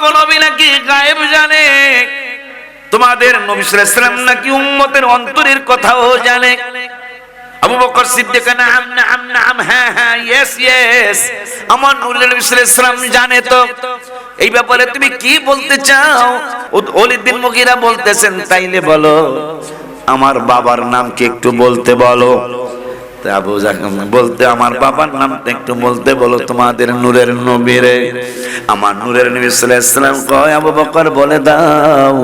গো নবী নাকি গায়েব জানে, তোমাদের নবী সাল্লাল্লাহু আলাইহি ওয়াসাল্লাম নাকি উম্মতের অন্তরের কথাও জানে। আবু বকর সিদ্দিক নাম নাম নাম, হ্যাঁ হ্যাঁ, ইয়েস ইয়েস, আমার নূরের নবী সাল্লাল্লাহু আলাইহি ওয়াসাল্লাম জানে। তো এই ব্যাপারে তুমি কি বলতে চাও? ওলীদ বিন মুগীরা বলতেছেন, তাইলে বলো আমার বাবার নাম কি একটু বলতে বলো। আবু জাহল বলতে, আমার বাবার নামটা একটু বলতে বলো তোমাদের নূরের নবীরে। আমার নূরের নবী সাল্লাল্লাহু আলাইহি ওয়াসাল্লাম কয়, আবু বকর বলে দাও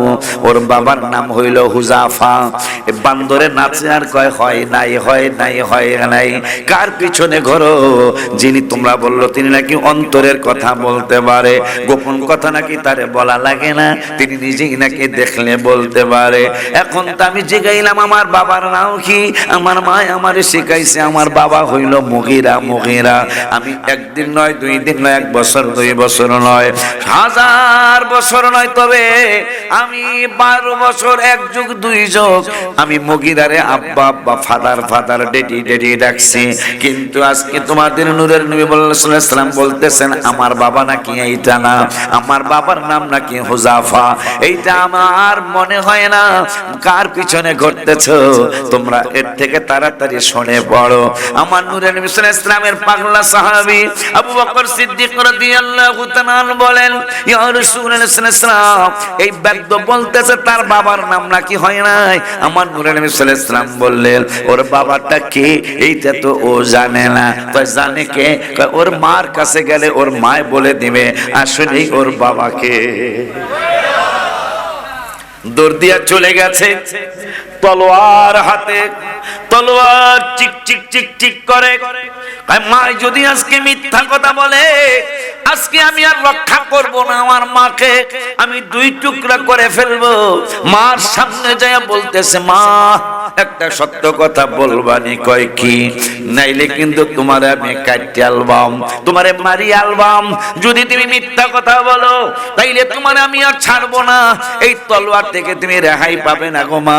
ওর বাবার নাম হইল হুযাফা। বান্দরে নাচে আর কয় হয় নাই হয় নাই হয় নাই। কার পিছনে ঘোরো? যিনি তোমরা বললো তিনি নাকি অন্তরের কথা বলতে পারে, গোপন কথা নাকি তারে বলা লাগে না, তিনি নিজেই নাকি দেখলে বলতে পারে। এখন তো আমি জিগাইলাম আমার বাবার নাম কি, আমার মা আমারে শিখাইছে আমার বাবা হইল মুগীরা। মুগীরা আমি একদিন নয়, দুই দিন নয়, 1 বছর 2 বছর নয়, 1000 বছর নয়, তবে আমি 12 বছর 1 যুগ 2 যুগ আমি মুগীরারে আব্বা আব্বা ফাদার ফাদার ডেডি ডেডি ডাকছি। কিন্তু আজকে তোমাদের নূরের নবী সাল্লাল্লাহু আলাইহি ওয়াসাল্লাম বলতেছেন আমার বাবা নাকি এইটা না, আমার বাবার নাম নাকি হুযাফা। এইটা আমার মনে হয় না। কার পিছনে ঘটতেছো তোমরা? এর থেকে তাড়াতাড়ি শুনে পড়ো। আমার নূরের নবী সাল্লাল্লাহু আলাইহি ওয়াসাল্লামের পাগলা সাহাবী আবু বকর সিদ্দিক রাদিয়াল্লাহু তাআলা বলেন, ইয়া রাসূলুল্লাহ সাল্লাল্লাহু আলাইহি ওয়াসাল্লাম, এই ব্যক্ত বলতেছে তার বাবার নাম নাকি হয় নাই। আমার নূরের নবী সাল্লাল্লাহু আলাইহি ওয়াসাল্লাম বললেন, ওর বাবাটা কে এইটা তো ও জানে না। কয় জানে কে? কয় ওর মার কাছে গেলে ওর মা বলে দিবে আসলেই ওর বাবাকে। দৌড় দিয়া চলে গেছে, তলোয়ার হাতে, তলোয়ার চিক চিক চিক চিক করে। মা যদি আজকে মিথ্যা কথা বলে, আজকে আমি আর রক্ষা করব না, আমার মাকে আমি 2 টুকরা করে ফেলবো। মার সামনে যায় বলতেছে, মা একটা সত্য কথা বলবানি। কয় কি? নাইলে কিন্তু তোমারে আমি কাটি আলবাম, তোমারে মারি আলবাম। যদি তুমি মিথ্যা কথা বলো তাইলে তোমারে আমি আর ছাড়বো না, এই তলোয়ার থেকে তুমি রেহাই পাবে না গো মা।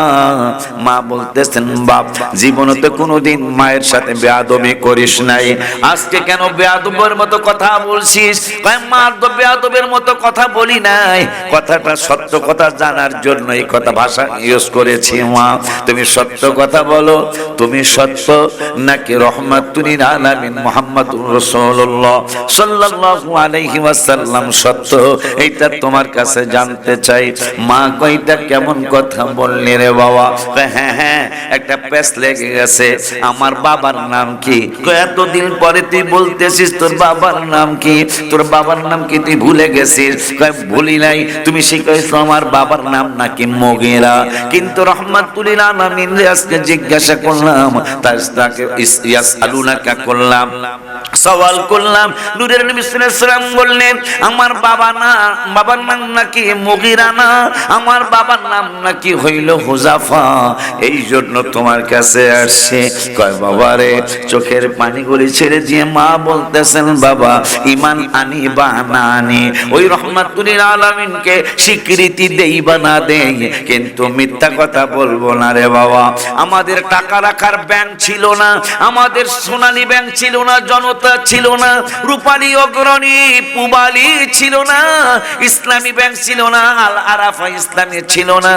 মা বলতেছেন, বাপ জীবনে তো কোনোদিন মায়ের সাথে বেয়াদবি করিস নাই, আজকে কেন বেয়াদবের মতো কথা বলছিস? কয় মা তো বেয়াদবের মতো কথা বলি নাই, কথাটা সত্য কথা জানার জন্য এই কথা ভাষা ইউজ করেছি। মা তুমি সত্য কথা বলো, তুমি সত্য নাকি রহমাতুল আলামিন মুহাম্মাদুর রাসূলুল্লাহ সাল্লাল্লাহু আলাইহি ওয়াসাল্লাম সত্য, এইটা তোমার কাছে জানতে চাই। মা কইটা কেমন কথা বললি রে বাবা? হ্যাঁ হ্যাঁ, একটা পেস লেগে গেছে। আমার বাবার নাম কি? এতদিন পরে তুই বলতেছিস তোর বাবার নাম কি? তোর বাবার নাম কি তুই ভুলে গেছিস? ভুলি নাই, তুমি শিখাইছো আমার বাবার নাম নাকি মুগীরা। কিন্তু রহমাতুল আলামিন আজকে জিজ্ঞাসা করলাম, তাকে ইয়াসআলুনাকা করলাম, সওয়াল করলাম। নূরের নবী সাল্লাল্লাহু আলাইহি ওয়াসাল্লাম বললেন আমার বাবা না, বাবার নাম নাকি মুগীরা না, আমার বাবার নাম নাকি হইল হুযাফা, এই জন্য তোমার কাছে আসছে। কয় বাবা রে, চোখের পানিগুলি ছেড়ে দিয়ে মা বলতেছেন, বাবা ঈমান আনি বা না আনি, ওই রহমাতুল আলামিনকে স্বীকৃতি দেই বা না দেই, কিন্তু মিথ্যা কথা বলবো না রে বাবা। আমাদের টাকা রাখার ব্যাংক ছিল না, আমাদের সোনালী ব্যাংক ছিল না, জনতা ছিল না, রূপালী অগ্রণী পুবালী ছিল না, ইসলামী ব্যাংক ছিল না, আল আরাফা ইসলামী ছিল না।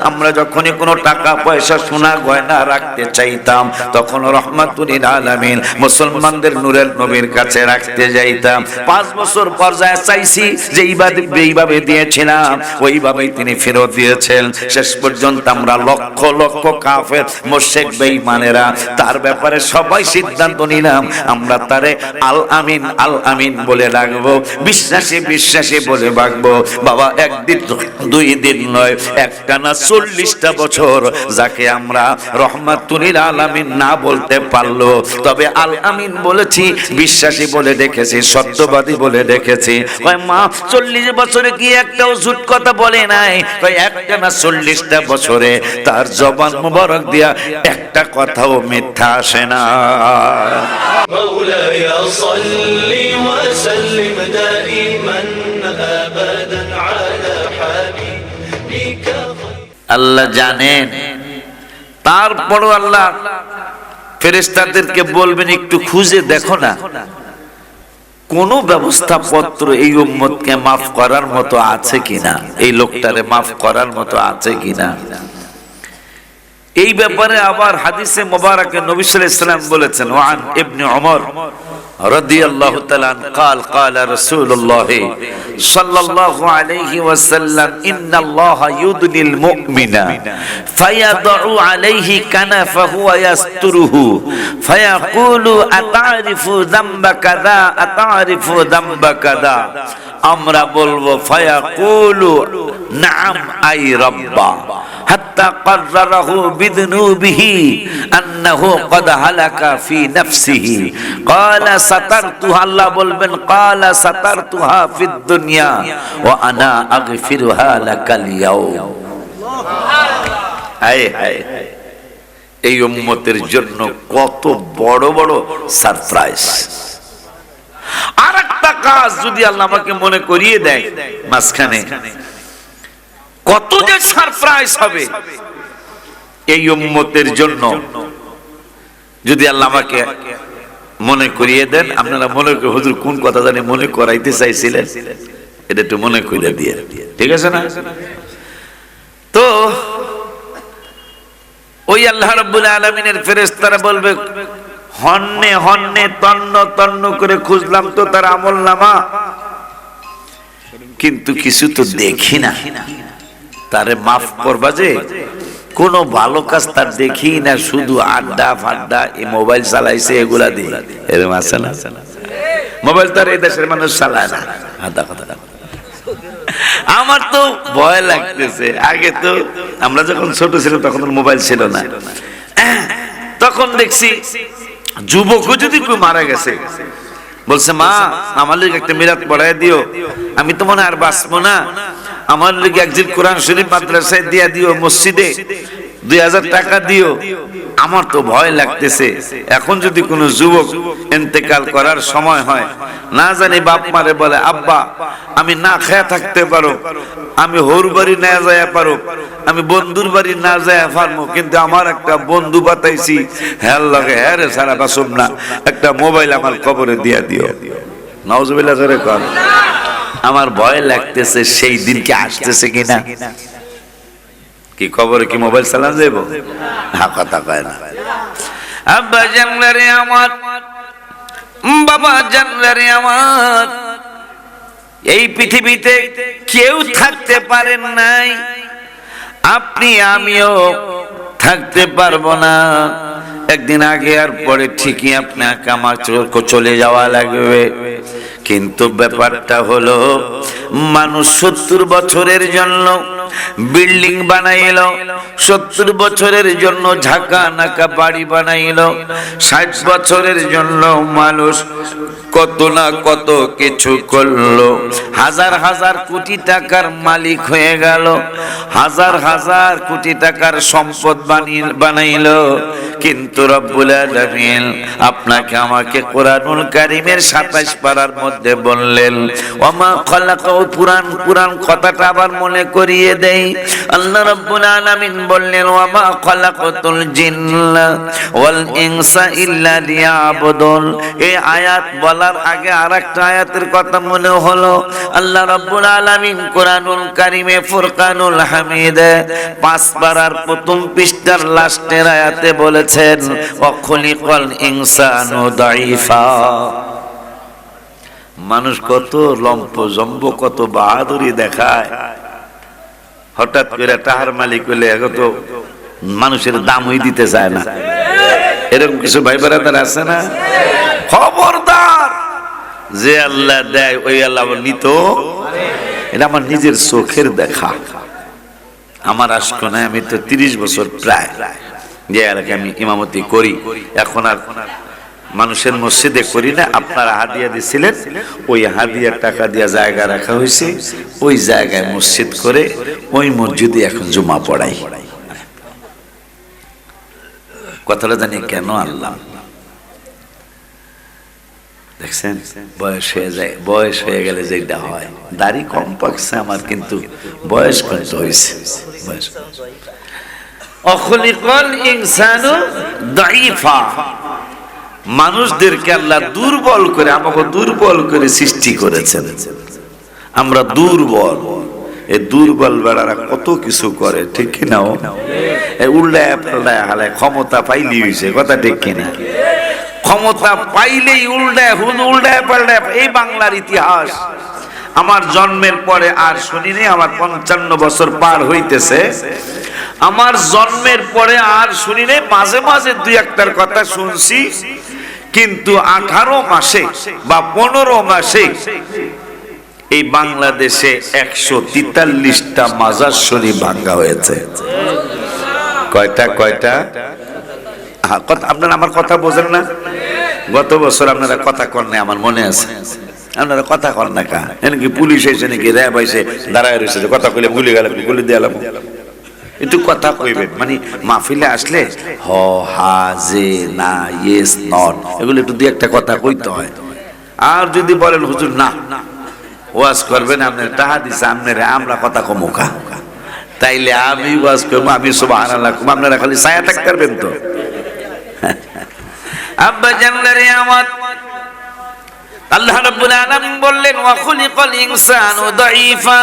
আমরা যখনই কোনো টাকা পয়সা সোনা গয়না রাখতে চাইতাম, তখন রহমাতুল আলামিন মুসলমানদের নূরের নবীর কাছে রাখতে যাইতাম। 5 বছর পর যায় চাইছি যে এইভাবে দিয়েছিলাম, ওইভাবেই তিনি ফেরত দিয়েছেন। শেষ পর্যন্ত আমরা লক্ষ লক্ষ কাফের মুশরিক বেঈমানেরা তার ব্যাপারে সবাই সিদ্ধান্ত নিলাম আমরা তারে আল আমিন আল আমিন বলে ডাকবো, বিশ্বাসী বিশ্বাসী বলে ডাকবো। বাবা একদিন 2 দিন নয়, একটানা 40টা বছর যাকে আমরা রহমাতুল আলামিন না বলতে পারলো, তবে আল আমিন বলেছি, বিশ্বাসী বলে দেখেছি, সত্যবাদী বলে দেখেছি। মা 40 বছরে কি একটাও ঝুট কথা বলে নাই? একটানা 40টা বছরে তার জবান মুবারক দিয়া একটা কথাও মিথ্যা আসে না। مولاي صل وسلم دائما ابدا على حبيبك। আল্লাহ জানেন, তারপর আল্লাহ ফেরেশতাদেরকে বলবেন একটু খুঁজে দেখো না, কোন ব্যবস্থাপত্র এই উম্মতকে মাফ করার মতো আছে কিনা, এই লোকটারে মাফ করার মতো আছে কিনা। এই ব্যাপারে আবার হাদিসে মোবারকে নবী সাল্লাল্লাহু আলাইহি ওয়াসাল্লাম বলেছেন, ওয়ান ইবনে ওমর রাদিয়াল্লাহু তাআলা قال قال رسول الله صلى الله عليه وسلم ان الله يدني المؤمن فيضع عليه كنفه ويستره فيقول اتعرف ذنب كذا اتعرف ذنب كذا, আমরা বলবো ফায়াকুলু নাম আই রাব্বা হাত্তা কাররাহু বিযুনুবিহি আন্নাহু ক্বাদ হালাকা ফি নাফসিহি ক্বালা সাতারতুহা, আল্লাহ বলবেন ক্বালা সাতারতুহা ফিদ দুনিয়া ওয়া আনা আগফিরুহা লাকাল ইয়াউম। হায় হায়, এই উম্মতের জন্য কত বড় বড় সারপ্রাইজ। আর একটা কাজ যদি আল্লাহ আমাকে মনে করিয়ে দেয় মাঝখানে, কত যে সারপ্রাইজ হবে এই উম্মতের জন্য। যদি আল্লাহ আমাকে মনে করিয়ে দেন, আপনারা মনে করে হুজুর কোন কথা জানি মনে করাইতে চাইছিলেন, এটা একটু মনে করিয়ে দিয়ে, ঠিক আছে না? তো ওই আল্লাহ রাব্বুল আলামিনের ফেরেশতারা বলবে, হন্নে হন্নে তন্ন তন্ন করে খুঁজলাম তো তার আমলনামা, কিন্তু কিছু তো দেখি না। তারে মাফ করবা যে কোন ভালো কাজ তার দেখি না, শুধু আড্ডা ফাড্ডা, এই মোবাইল চালাইছে এগুলা দিয়ে, এরকম আছে না? মোবাইল তার এই দেশের মানুষ চালায় না। আড্ডা কথা আমার তো ভয় লাগতেছে। আগে তো আমরা যখন ছোট ছিলাম তখন মোবাইল ছিল না, তখন দেখছি যুবকও যদি কেউ মারা গেছে বলছে, মা আমার লিগে একটা মিলাদ পড়ায় দিও, আমি তো মনে আর বাঁচবো না, আমার লিগে একদিন কোরআন শরীফ মাদ্রাসায় দিয়া দিও, মসজিদে 2000 টাকা দিও। আমার তো ভয় লাগতেছে, এখন যদি কোনো যুবক ইন্তেকাল করার সময় হয়, না জানি বাপ মারে বলে, আব্বা আমি না খেয়ে থাকতে পারো, আমি হোর বাড়ি না যায় পারো, আমি বন্ধুর বাড়ি না যায় পারবো, কিন্তু আমার একটা বন্ধু বাতাইছি, হ্যাঁ লাগে হ্যাঁ রে সারা বাসব না, একটা মোবাইল আমার কবরে দিয়া দিও। নাউজুবিল্লাহ করে কর। আমার ভয় লাগতেছে সেই দিন কি আসতেছে কিনা। কি খবর, কি মোবাইল চালান যাব? হ্যাঁ, কথা কয় না। আব্বা জানলারে আমার, বাবা জানলারে আমার, এই পৃথিবীতে কেউ থাকতে পারেন নাই, আপনি আমিও থাকতে পারবো না। একদিন আগে আর পরে ঠিকই আপনাকে আমার চলে যাওয়া লাগবে, কিন্তু ব্যাপারটা হলো মানুষ 70 বছরের জন্য বিল্ডিং বানাইলো, 70 বছরের জন্য ঝাঁকা নাকা বাড়ি বানাইলো, 60 বছরের জন্য মানুষ কত না কত কিছু করলো, হাজার হাজার কোটি টাকার মালিক হয়ে গেল, হাজার হাজার কোটি টাকার সম্পদ বানাইলো, কিন্তু রব্বুল আলামিন আপনাকে আমাকে কোরআনুল কারীমের 27 পারার মধ্যে বললেন, ওমা খালাকাউ, পুরান কথাটা আবার মনে করিয়ে দেই। আল্লাহ রাব্বুল আলামিন বললেন, ওমা খালাকাতুল জিন্না ওয়াল ইনসা ইল্লা লিয়াবুদুন। এই আয়াত বলার আগে আরেকটা আয়াতের কথা মনে হলো। আল্লাহ রাব্বুল আলামিন কোরআনুল কারীমে ফুরকানুল হামিদে 5 পারার প্রথম পৃষ্ঠার লাস্টের আয়াতে বলেছেন, ওয়া খুলিকাল ইনসানু দাঈফা। মানুষ কত লম্প জম্ব, কত বাহাদুরি দেখায়, হঠাৎ করে টাহার মালিক হলে এখন তো মানুষের দামই দিতে চায় না। এরকম কিছু ভাই ব্রাদার আছে না? খবরদার, যে আল্লাহ দেয় ওই আল্লাহ নিত। এটা আমার নিজের চোখের দেখা। আমার আশক নাই, আমি তো 30 বছর প্রায় যে এলাকায় আমি ইমামতি করি, এখন আর মানুষের মসজিদে করি না। আপনারা হাদিয়া দিছিলেন, ওই হাদিয়ার টাকা দিয়া জায়গা রাখা হয়েছে, ওই জায়গায় মসজিদ করে ওই মসজিদে এখন জুমা পড়াই। কথাটা জানি কেন আল্লাহ দেখছেন, বয়স হয়ে যায়, বয়স হয়ে গেলে যেটা হয়, দাড়ি কম পাকছে আমার, কিন্তু বয়স কত হয়েছে। অখলিকাল ইনসানু দাঈফা, মানুষদেরকে আল্লাহ দুর্বল করে, আমাকে দুর্বল করে সৃষ্টি করেছেন। আমরা দুর্বল, এই দুর্বল বেড়ারা কত কিছু করে, ঠিক কিনা? উল্টায় পাল্টায় হালায়, ক্ষমতা পাইলি হয়েছে, কথা ঠিক কিনা? ক্ষমতা পাইলেই উল্টায় উল্টায় পাল্টায়। এই বাংলার ইতিহাস আমার জন্মের পরে আর শুনিনি, আমার 55 বছর পার হইতেছে, আমার জন্মের পরে আর শুনিনি। মাঝে মাঝে দুই একটার কথা শুনছি, কিন্তু 18 মাসে বা 15 মাসে এই বাংলাদেশে 143টা মাজার শরীফ ভাঙ্গা হয়েছে। কয়টা কয়টা? আপনারা আমার কথা বোঝেন না? গত বছর আপনারা কথা কর না, আমার মনে আছে। আপনারা কথা কর না কা? এনাকি পুলিশ এসে নাকি র্যাব এসে দাঁড়ায় রয়েছে, কথা কইলে গুলি গেলাম, গুলি দিয়ে এলাম। একটু কথা কইবেন, মানে মাহফিলে আসলে হ, হা, যে, না, ইয়েস, নট, এগুলো একটু দুই একটা কথা কইতে হয়। আর যদি বলেন হুজুর না ওয়াজ করবেন, আপনার টাকা দিছে আপনারা, আমরা কথা কমুকা, তাইলে আমি ওয়াজ করবো, আমি সুবহানাল্লাহ কম, আপনারা খালি ছায়া থাকতে পারবেন তো? আব্বা জানলারে আমার আল্লাহ রাব্বুল আলামিন বললেন, ওয়া খুলিকাল ইনসানু দাঈফা,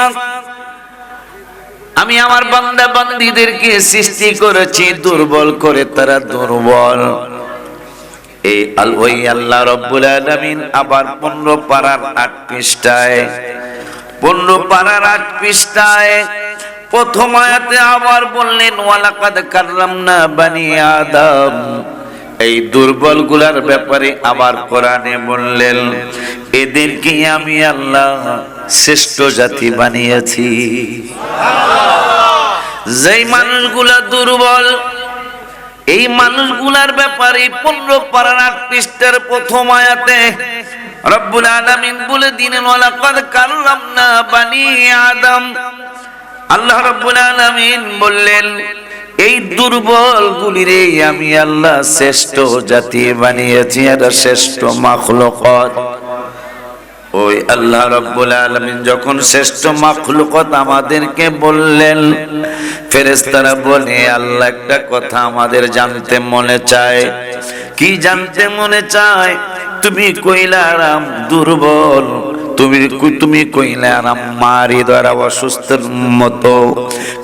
আমি আমার বান্দা বান্দীদেরকে সৃষ্টি করেছি দুর্বল করে, তারা দুর্বল। এই ওই আল্লাহ রাব্বুল আলামিন আবার 15 পারার 8 পৃষ্ঠায়, 15 পারার 8 পৃষ্ঠায় প্রথম আয়াতে আবার বললেন, ওয়ালাকাদ কাররামনা বানি আদম। এই দুর্বল গুলার ব্যাপারে আবার কোরআনে বললেন, এদেরকে আমি আল্লাহ শ্রেষ্ঠ জাতি বানিয়েছি। যেই মানুষগুলা দুর্বল, এই মানুষগুলার ব্যাপারে 15 পারার 8 পৃষ্ঠার প্রথম আয়াতে রব্বুল আলামিন বলে দিলেন, ওয়ালাকাদ কাররামনা বানি আদম। আল্লাহ রব্বুল আলামিন বললেন, এই দুর্বল গুলিরে আমি আল্লাহ শ্রেষ্ঠ জাতি বানিয়েছি, এরা শ্রেষ্ঠ মাখলুকাত। ওই আল্লাহ রাব্বুল আলামিন যখন শ্রেষ্ঠ মাখলুকাত আমাদেরকে বললেন, ফেরেশতারা বলে, আল্লাহ একটা কথা আমাদের জানতে মনে চায়। কি জানতে মনে চায়? তুমি কইলারাম দুর্বল, তুমি কইলারাম মারি দ্বারা অসুস্থের মতো,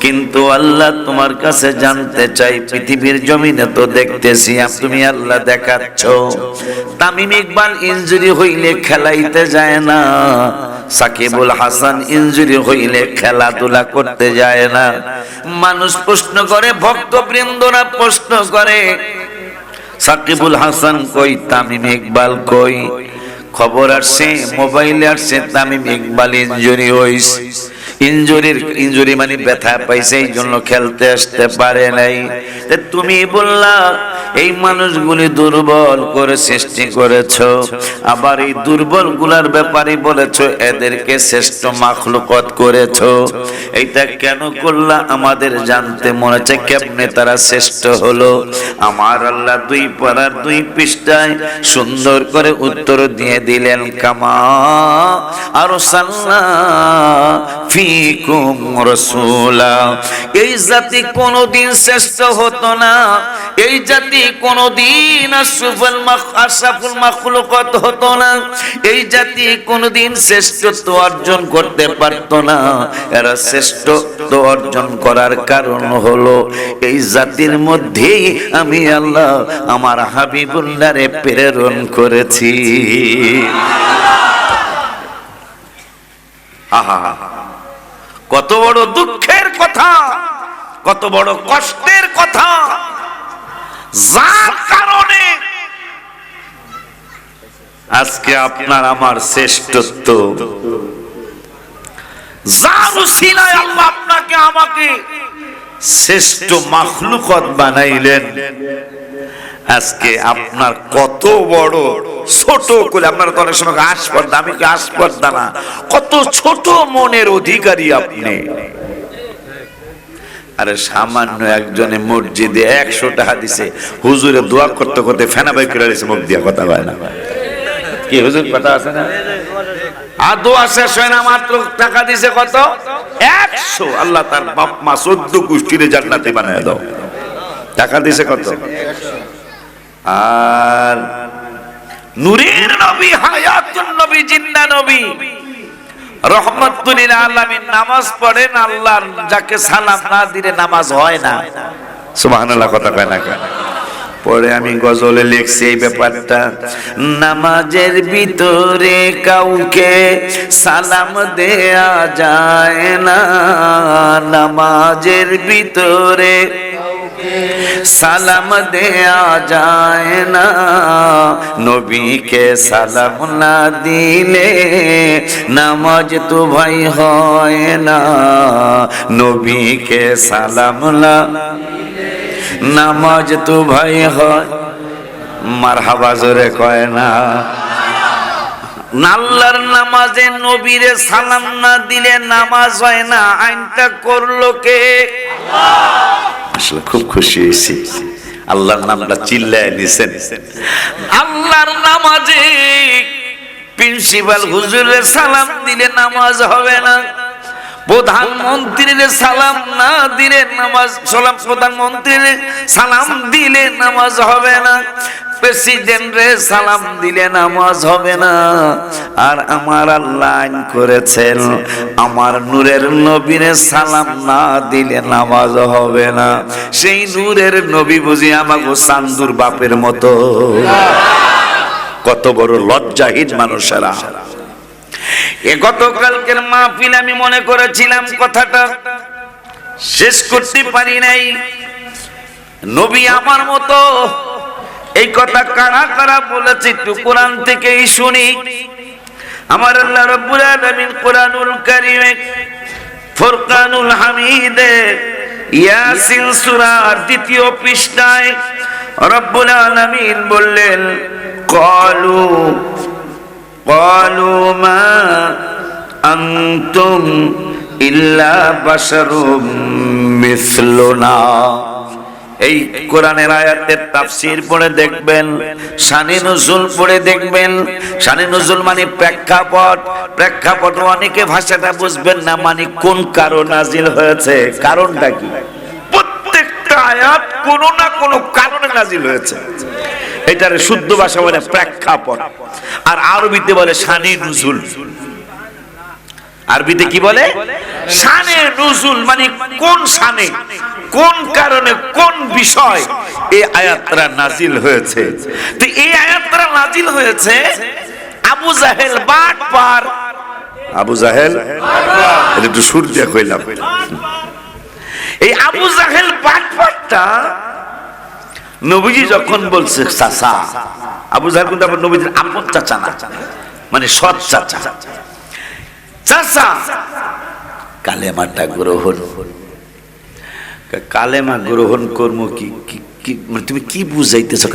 কিন্তু আল্লাহ তোমার কাছে জানতে চাই, পৃথিবীর জমিনে তো দেখতেছি তুমি আল্লাহ দেখাচ্ছ। তামিম ইকবাল ইনজুরি হইলে খেলাইতে যায় না, সাকিবুল হাসান ইনজুরি হইলে খেলাধুলা করতে যায় না। মানুষ প্রশ্ন করে, ভক্তবৃন্দরা প্রশ্ন করে, সাকিবুল হাসান কই, তামিম ইকবাল কই? খবর আসছে, মোবাইলে আসছে, তামিম ইকবাল ইনজুরি হইছে। ইনজুরি মানে ব্যথা পাইছে, এই জন্য খেলতে আসতে পারে নাই। তুমি বললা এই মানুষগুলি দুর্বল করে সৃষ্টি করেছো, আবার এই দুর্বল গুলার ব্যাপারে বলেছো এদেরকে শ্রেষ্ঠ মাখলুকাত করেছো। এইটা কেন করলা? আমাদের জানতে মনে হচ্ছে কেমনে তারা শ্রেষ্ঠ হলো। আমার আল্লাহ 2 পারার 2 পৃষ্ঠায় সুন্দর করে উত্তর দিয়ে দিলেন, কামা আরসালনা ফিকুম রাসূলা। এই জাতি কোনদিন শ্রেষ্ঠ হতো না, এই জাতি কোনদিন আশরাফুল মাখলুকাত হতো না, এই জাতি কোনদিন শ্রেষ্ঠত্ব অর্জন করতে পারতো না। এরা শ্রেষ্ঠত্ব অর্জন করার কারণ হলো এই জাতির মধ্যেই আমি আল্লাহ আমার হাবিবুল্লাহরে প্রেরণ করেছি। আহা, কত বড় দুঃখের কথা, কত বড় কষ্টের কথা, যার কারণে আজকে আপনার আমার শ্রেষ্ঠত্ব, যার উসিলায় আল্লাহ আপনাকে আমাকে শ্রেষ্ঠ মাখলুকাত বানাইলেন। আজকে আপনার কত বড় ছোট করে, আপনারা তো অনেক সময় আসপর্দা, আমি কি আসপর্দা না, কত ছোট মনের অধিকারী আপনি। আরে সামান্য একজনে মসজিদে 100 টাকা দিছে, হুজুরে দোয়া করতে করতে ফেনা বাই করে দিছে, মুখ দিয়া কথা হয় না। কি হুজুর কথা আছে না? আর দোয়া শেষ হয় না, মাত্র টাকা দিছে কত? 100। আল্লাহ তার বাপ মা 14 গোষ্ঠীরে জান্নাতে বানায় দাও। টাকা দিছে কত? আর নূরের নবী, হায়াতুন নবী, জিন্দা নবী, রহমাতুল লিল আলামিন নামাজ পড়েন। আল্লাহ যাকে সালাম না দিলে নামাজ হয় না। সুবহানাল্লাহ, কথা কয় না কেন? পরে আমি গজলে লিখছি এই ব্যাপারটা, নামাজের ভিতরে কাউকে সালাম দেয়া যায় না, নামাজের ভিতরে সালাম দেয়া যায় না, নবীকে সালাম না দিলে নামাজ তো ভাই হয় না, নবীকে সালাম না নামাজ তো ভাই হয়। মারহাবা জোরে কয় না? আল্লাহর নামাজে নবীরে সালাম না দিলে নামাজ হয় না, আইনটা করলো কে? আসলে খুব খুশি হয়েছি, আল্লাহর নামটা চিল্লায় দিছেন। আল্লাহর নামাজে প্রিন্সিপাল হুজুরে সালাম দিলে নামাজ হবে না, প্রধানমন্ত্রীর সালাম না দিলে নামাজ, প্রধানমন্ত্রীর সালাম দিলে নামাজ হবে না, প্রেসিডেন্টরে সালাম দিলে নামাজ হবে না। আর আমার আল্লাহ আইন করেছেন, আমার নূরের নবীরে সালাম না দিলে নামাজ হবে না। সেই নূরের নবী বুঝি আমাগো চান্দুর বাপের মতো? কত বড় লজ্জাহীন মানুষেরা। গতকালকের মাহফিল আমি মনে করেছিলাম কথাটা শেষ করতে পারি নাই। নবী আমার মতো, এই কথা কারা কারা বলেছে একটু কোরআন থেকেই শুনি। আমার আল্লাহ রাব্বুল আলামিন কোরআনুল কারীমে ফুরকানুল হামিদে ইয়াসিন সূরার ২য় পৃষ্ঠায় রব্বুল আলামিন বললেন, قالوا ما أنتم إلا بشر مثلنا। এই কোরআনের আয়াতের তাফসীর পড়ে দেখবেন, শানে নুজুল পড়ে দেখবেন। শানে নুজুল মানে প্রেক্ষাপট, প্রেক্ষাপট অনেকে ভাষাটা বুঝবেন না, মানে কোন কারণ নাজিল হয়েছে, কারণটা কি। প্রত্যেকটা আয়াত কোনো না কোনো কারণে নাজিল হয়েছে। এটার শুদ্ধ ভাষা বলে প্রেক্ষাপট, আর আরবিতে বলে শানে নুজুল। আরবিতে কি বলে? শানে নুজুল, মানে কোন শানে, কোন কারণে, কোন বিষয় এই আয়াতটা নাজিল হয়েছে। তো এই আয়াতটা নাজিল হয়েছে আবু জাহেল বাটপার, আবু জাহেল এটা একটু সুর দিয়ে কইলাম। এই আবু জাহেল বাটপারটা নবীজি যখন বলছে চাচা, আবু জাহেল কিন্তু আবার নবীজির আপন চাচা না, মানে সৎ চাচা। চাচা কালেমাটা গ্রহণ, কালেমা গ্রহণ করবো কি, মানে তুমি কি বুঝাইতেছো?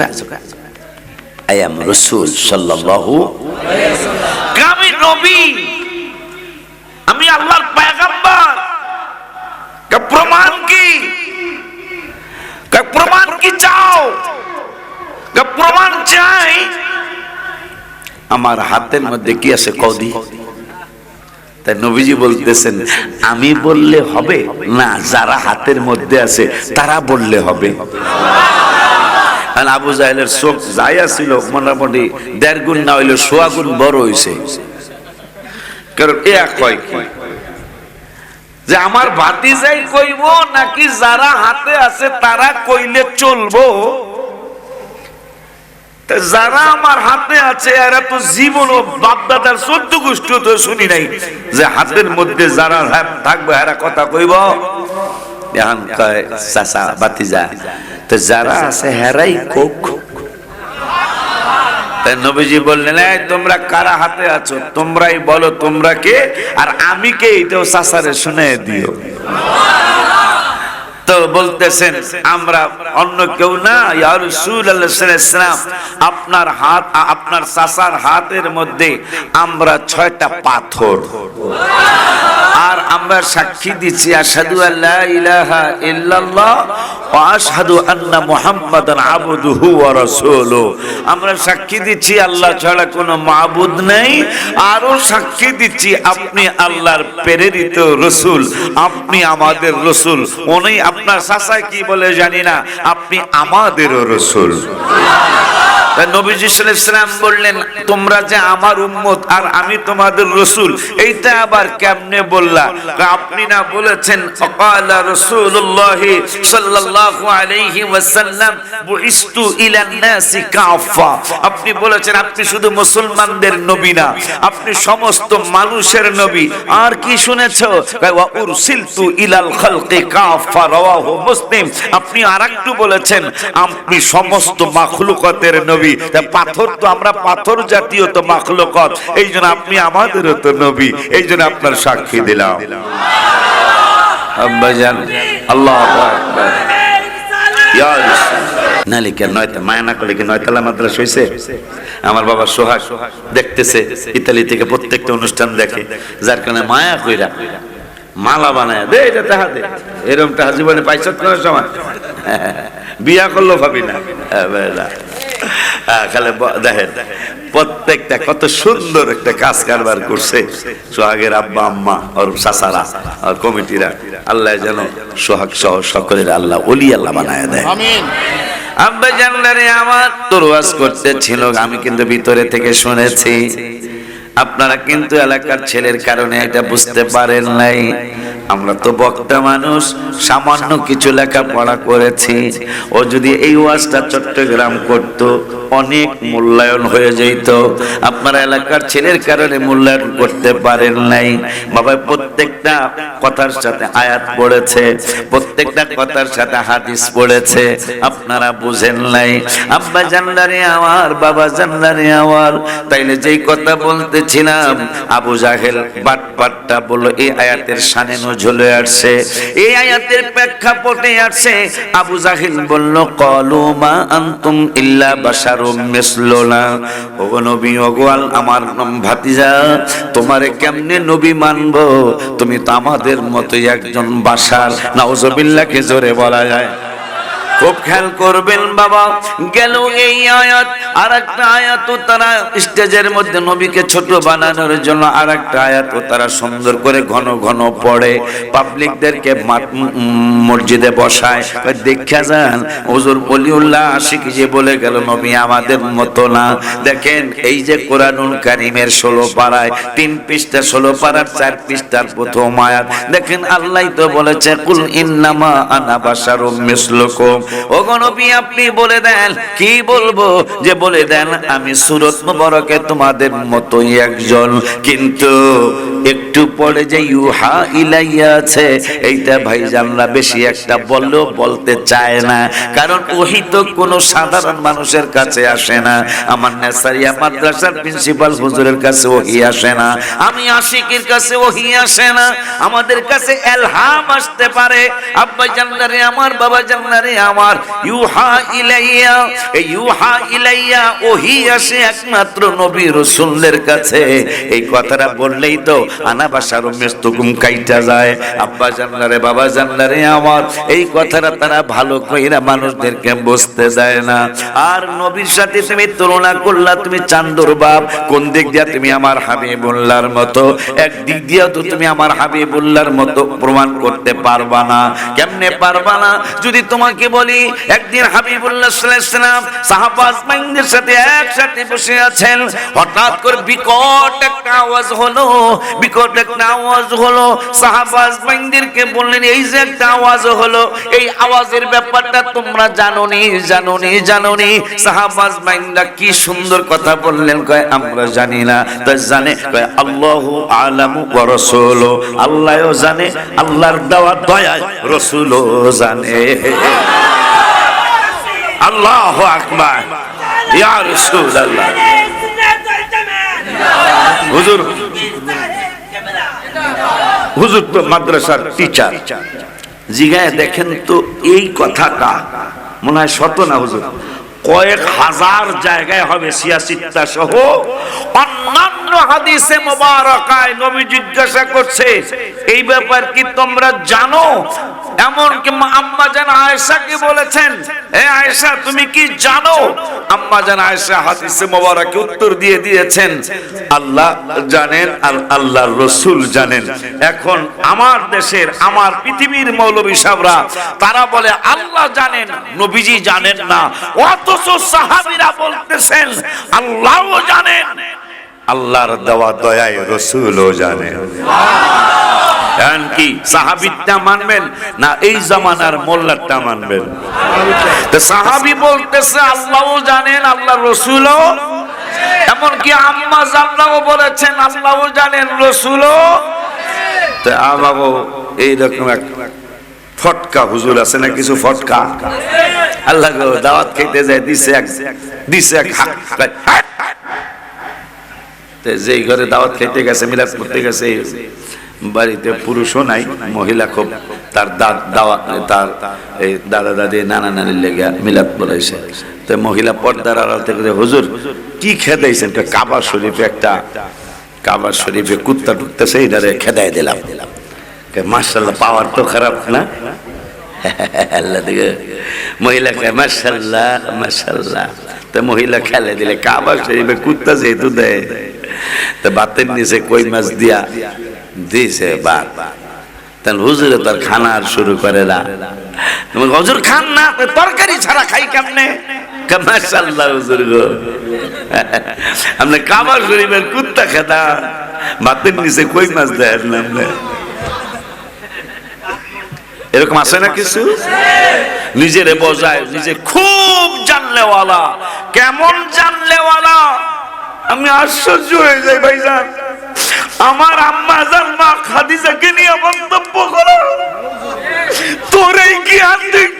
আই এম রাসূল সাল্লাল্লাহু আলাইহি ওয়াসাল্লাম, আমি নবী, আমি আল্লাহর পয়গম্বর। প্রমাণ কি? প্রমাণ কি চাও? প্রমাণ চাই। আমার হাতের মধ্যে কি আছে কদি? তাই নবীজি বলতেছেন, আমি বললে হবে না, যারা হাতের মধ্যে আছে তারা বললে হবে। আবু জাহেলের চোখ যাইয়া ছিল মোটামুটি ১.৫ গুণ না হইলে ১০০ গুণ বড় হয়েছে। কারণ এ কয় কি যে আমার ভাতিজাই কইব নাকি যারা হাতে আছে তারা কইলে চলবো? যারা আমার হাতে আছে এরা তো জীবন ও বাপদাদার ১৪ গোষ্ঠী তো শুনি নাই যে হাতের মধ্যে যারা থাকবে এরা কথা কইব। এখন কয় চাচা ভাতিজা, তো যারা আছে হেরাই কোক। তাই নবীজি বললেন, তোমরা কারা হাতে আছো তোমরাই বলো তোমরা কে, আর আমি কে এটাও চাচারে শুনে দিও। তো বলতেছেন আমরা অন্য কেউ না, ইয়া রাসূলুল্লাহ সাল্লাল্লাহু আলাইহি ওয়াসাল্লাম, আপনার হাত, আপনার চাচার হাতের মধ্যে আমরা ৬টা পাথর, আর আমরা সাক্ষী দিচ্ছি আশহাদু আল্লা ইলাহা ইল্লাল্লাহ ওয়া আশহাদু আন্না মুহাম্মাদান আবদুহু ওয়া রাসূলুহু। আমরা সাক্ষী দিচ্ছি আল্লাহ ছাড়া কোনো মাবুদ নেই, আরো সাক্ষী দিচ্ছি আপনি আল্লাহর প্রেরিত রাসূল, আপনি আমাদের রাসূল। উনি আপনার চাচা কি বলে জানি না, আপনি আমাদেরও রাসূল। তাই নবীজি সাল্লাল্লাহু আলাইহি ওয়াসাল্লাম বললেন তোমরা যে আমার উম্মত আর আমি তোমাদের রাসূল, এইটা আবার কেমনে বললা? আপনি না বলেছেন ক্বালা রাসূলুল্লাহ সাল্লাল্লাহু আলাইহি ওয়াসাল্লাম বুইস্তু ইলান নাসি কাফা। আপনি বলেছেন আপনি শুধু মুসলমানদের নবী না, আপনি সমস্ত মানুষের নবী। আর কি শুনেছো? ওয়া উরসিলতু ইলাল খালকি কাফা, রাওয়াহু মুসলিম। আপনি আরেকটু বলেছেন আপনি সমস্ত মাখলুকাতের নবী। তা পাথর তো আমরা পাথর জাতীয় তো মাখলুকাত, এইজন্য আপনি আমাদেরও তো নবী, এইজন্য আপনার সাক্ষী দিলাম। আব্বাজান আল্লাহু আকবার। ইয়া নালিকা নয়টা মায়া না করলে কি নয়তলা মাদ্রাসা হইছে? আমার বাবা সোহাগ দেখতেছে, ইতালি থেকে প্রত্যেকটা অনুষ্ঠান দেখে, যার কারণে মায়া কইরা মালা বানায় দে, এটা টাকা দে। এরকম টাকা জীবনে পাইছত কোন সময়? বিয়া করলো ভাবি না খালি দেখেন প্রত্যেকটা কত সুন্দর একটা কাজ কারবার করছে সোহাগের আব্বা আম্মা ওর চাচারা আর কমিটিরা। আল্লাহ যেন সোহাগ সহ সকলের আল্লাহ ওলি আল্লাহ বানায় দেয়। আমিন। আব্বা জানলারে আমার তোর ওয়াজ করতেছিল, আমি কিন্তু ভিতরে থেকে শুনেছি। আপনারা কিন্তু এলাকার ছেলের কারণে এটা বুঝতে পারেন নাই। আমরা তো বক্তা মানুষ, সামান্য কিছু লেখাপড়া করেছি। ও যদি এই ওয়াজটা চট্টগ্রাম করত অনেক মূল্যায়ন হয়ে যেত। আপনারা এলাকার ছেলের কারণে মূল্যায়ন করতে পারেন নাই। বাবা প্রত্যেকটা কথার সাথে আয়াত পড়েছে, প্রত্যেকটা কথার সাথে হাদিস পড়েছে, আপনারা বুঝেন নাই। আব্বা জানলারে আমার, বাবা জানলারে আমার। তাইলে যেই কথা বলতেছিলাম, আবু জাহেল বাটপাটটা বলল এই আয়াতের শানে নজলে আসছে, এই আয়াতের প্রেক্ষাপটে আসছে। আবু জাহেল বলল ক্বালু মা আনতুম ইল্লা বাশারুম মিসলুনা। ওগো নবী, ওগো আমার ভাতিজা, তোমারে কেমনে নবী মানবো? তুমি তো আমাদের মতোই একজন বাশার। নাউজুবিল্লাহ কে জোরে বলা যায়? খুব খেয়াল করবেন বাবা। গেল এই আয়াত, আর একটা আয়াতও তারা স্টেজের মধ্যে নবীকে ছোট বানানোর জন্য আর একটা আয়াতও তারা সুন্দর করে ঘন ঘন পড়ে, পাবলিকদেরকে মসজিদে বসায়। দেখা যান হুজুর ওলিউল্লাহ আশিক যে বলে গেল নবী আমাদের মতো না। দেখেন এই যে কোরআনুল কারীমের 16 পারায় 3 পৃষ্ঠা, 16 পারার 4 পৃষ্ঠার প্রথম আয়াত দেখেন, আল্লাহ তো বলেছে কুল ইন্নামা আনা বাশারুম মিসলুকুম। ওগো নবী আপনি বলে দেন, কি বলবো যে বলে দেন আমি সূরত মুবারকে তোমাদের মতোই একজন। কিন্তু একটু পরে যে ইউহা ইলাইয়া আছে, এইটা ভাইজানরা বেশি একটা বললেও বলতে চায় না, কারণ ওহী তো কোনো সাধারণ মানুষের কাছে আসে না। আমার নেসারিয়া মাদ্রাসার প্রিন্সিপাল হুজুরের কাছে ওহী আসে না, আমি আশিকের কাছে ওহী আসে না। আমাদের কাছে ইলহাম আসতে পারে। আব্বা জানলারে আমার, বাবা জানলারে আমার, ইউহা ইলাইয়া, এই ইউহা ইলাইয়া ওহী আসে একমাত্র নবী রাসূলদের কাছে। এই কথাটা বললেই তো আনা বাশারুম মিসলুকুম কাইটা যায়। আব্বা জানলারে, বাবা জানলারে আমার, এই কথাটা তারা ভালো কইরা মানুষদেরকে বুঝতে দেয় না। আর নবীর সাথে তুমি তুলনা করলা, তুমি চান্দুর বাপ। কোন দিক দিয়া তুমি আমার হাবিবুল্লাহর মতো? এক দিক দিয়া তো তুমি আমার হাবিবুল্লাহর মতো প্রমাণ করতে পারবা না। কেমনে পারবা না? যদি তোমাকে বলি একদিন হাবিবুল্লাহ সাল্লাল্লাহু আলাইহি ওয়াসাল্লাম সাহাবা আজমাইনদের সাথে একসাথে বসে আছেন, হঠাৎ করে বিকট একটা আওয়াজ হলো, বিকট একটা আওয়াজ হলো। সাহাবা আজমাইনদেরকে বললেন এই যে একটা আওয়াজ হলো, এই আওয়াজের ব্যাপারটা তোমরা জানোনি, জানোনি, জানোনি? সাহাবা আজমাইনরা কি সুন্দর কথা বললেন, কয় আমরা জানি না। তো জানে, কয় আল্লাহু আলামু ওয়া রাসূলু, আল্লাহও জানে, আল্লাহর দেওয়া দয়ায় রাসূলও জানে। আল্লাহু আকবার, ইয়া রাসূলুল্লাহ। হুজুর, হুজুর তো মাদ্রাসার টিচার, জিগায় দেখেন তো এই কথাটা মনে হয় শত না হুজুর, কয়েক হাজার জায়গায় হবে, সিয়াসিত্তা সহ অন্যান্য অন্যান্য হাদিসে মোবারকায় নবী জিজ্ঞাসা করছে এই ব্যাপার কি তোমরা জানো? এমনকি আম্মা জান আয়েশাকে বলেছেন, হে আয়েশা তুমি কি জানো? আম্মা জান আয়েশা হাদিসে মোবারকে উত্তর দিয়ে দিয়েছেন, আল্লাহ জানেন আর আল্লাহর রাসূল জানেন। এখন আমার দেশের, আমার পৃথিবীর মৌলভী সাহেবরা তারা বলে আল্লাহ জানেন, নবীজি জানেন না, অথচ সাহাবীরা বলতেছেন আল্লাহও জানেন, আল্লাহর দেওয়া দয়ায় রাসূলও জানেন। কি সাহাবীটা মানবেন না এই জামানার মোল্লাটা মানবেন? তো সাহাবী বলতেছে আল্লাহও জানেন, আল্লাহর রাসূলও, এমনকি আম্মা জাননাও বলেছেন আল্লাহও জানেন, রাসূলও। তো আমাগো এইরকম এক ফটকা হুজুর আছে না, কিছু ফটকা আল্লাহ গো দাওয়াত খেতে যায় দিছে এক যেই ঘরে দাওয়াত খেতে গেছে, মিলাদ করতে গেছে, বাড়িতে পুরুষও নাই, মহিলা খুব তার এই দাদা দাদি নানা নানির লেগে মিলাদ বলাইছে। তো মহিলা পর্দার আড়াল থেকে হুজুর কি খেদাইছেন? কাবা শরীফে কাবা শরীফে কুত্তা ঢুকতেছে, এইটারে খেদাই দিলাম। মাশাআল্লাহ, পাওয়ার তো খারাপ না? আল্লাহ দিকে মহিলা কে মাশাআল্লাহ মাশাআল্লাহ। তো মহিলা খেলে দিলে কাবা শরীফে কুত্তা যেহেতু দেয়, তো বাতের নিচে কই মাছ দিয়া দিয়েছে বাত, তাহলে হুজুরে তার খানার শুরু করে না। হুজুর খান না, তরকারি ছাড়া খাই কেমনে? মাশাআল্লাহ হুজুর গো, আপনি কাবা শরীফের কুত্তা খেতা, বাতের নিচে কই মাছ দেয় না? এরকম আছে না কিছু? নিজেরে বোঝায়, নিজে খুব জানলেওয়ালা। কেমন জানলেওয়ালা? আমি আশ্চর্য হয়ে যাই ভাইজান। আমার আম্মা জান মা খাদিজাকে নিয়ে মন্তব্য করো, তোর এই জ্ঞান ঠিক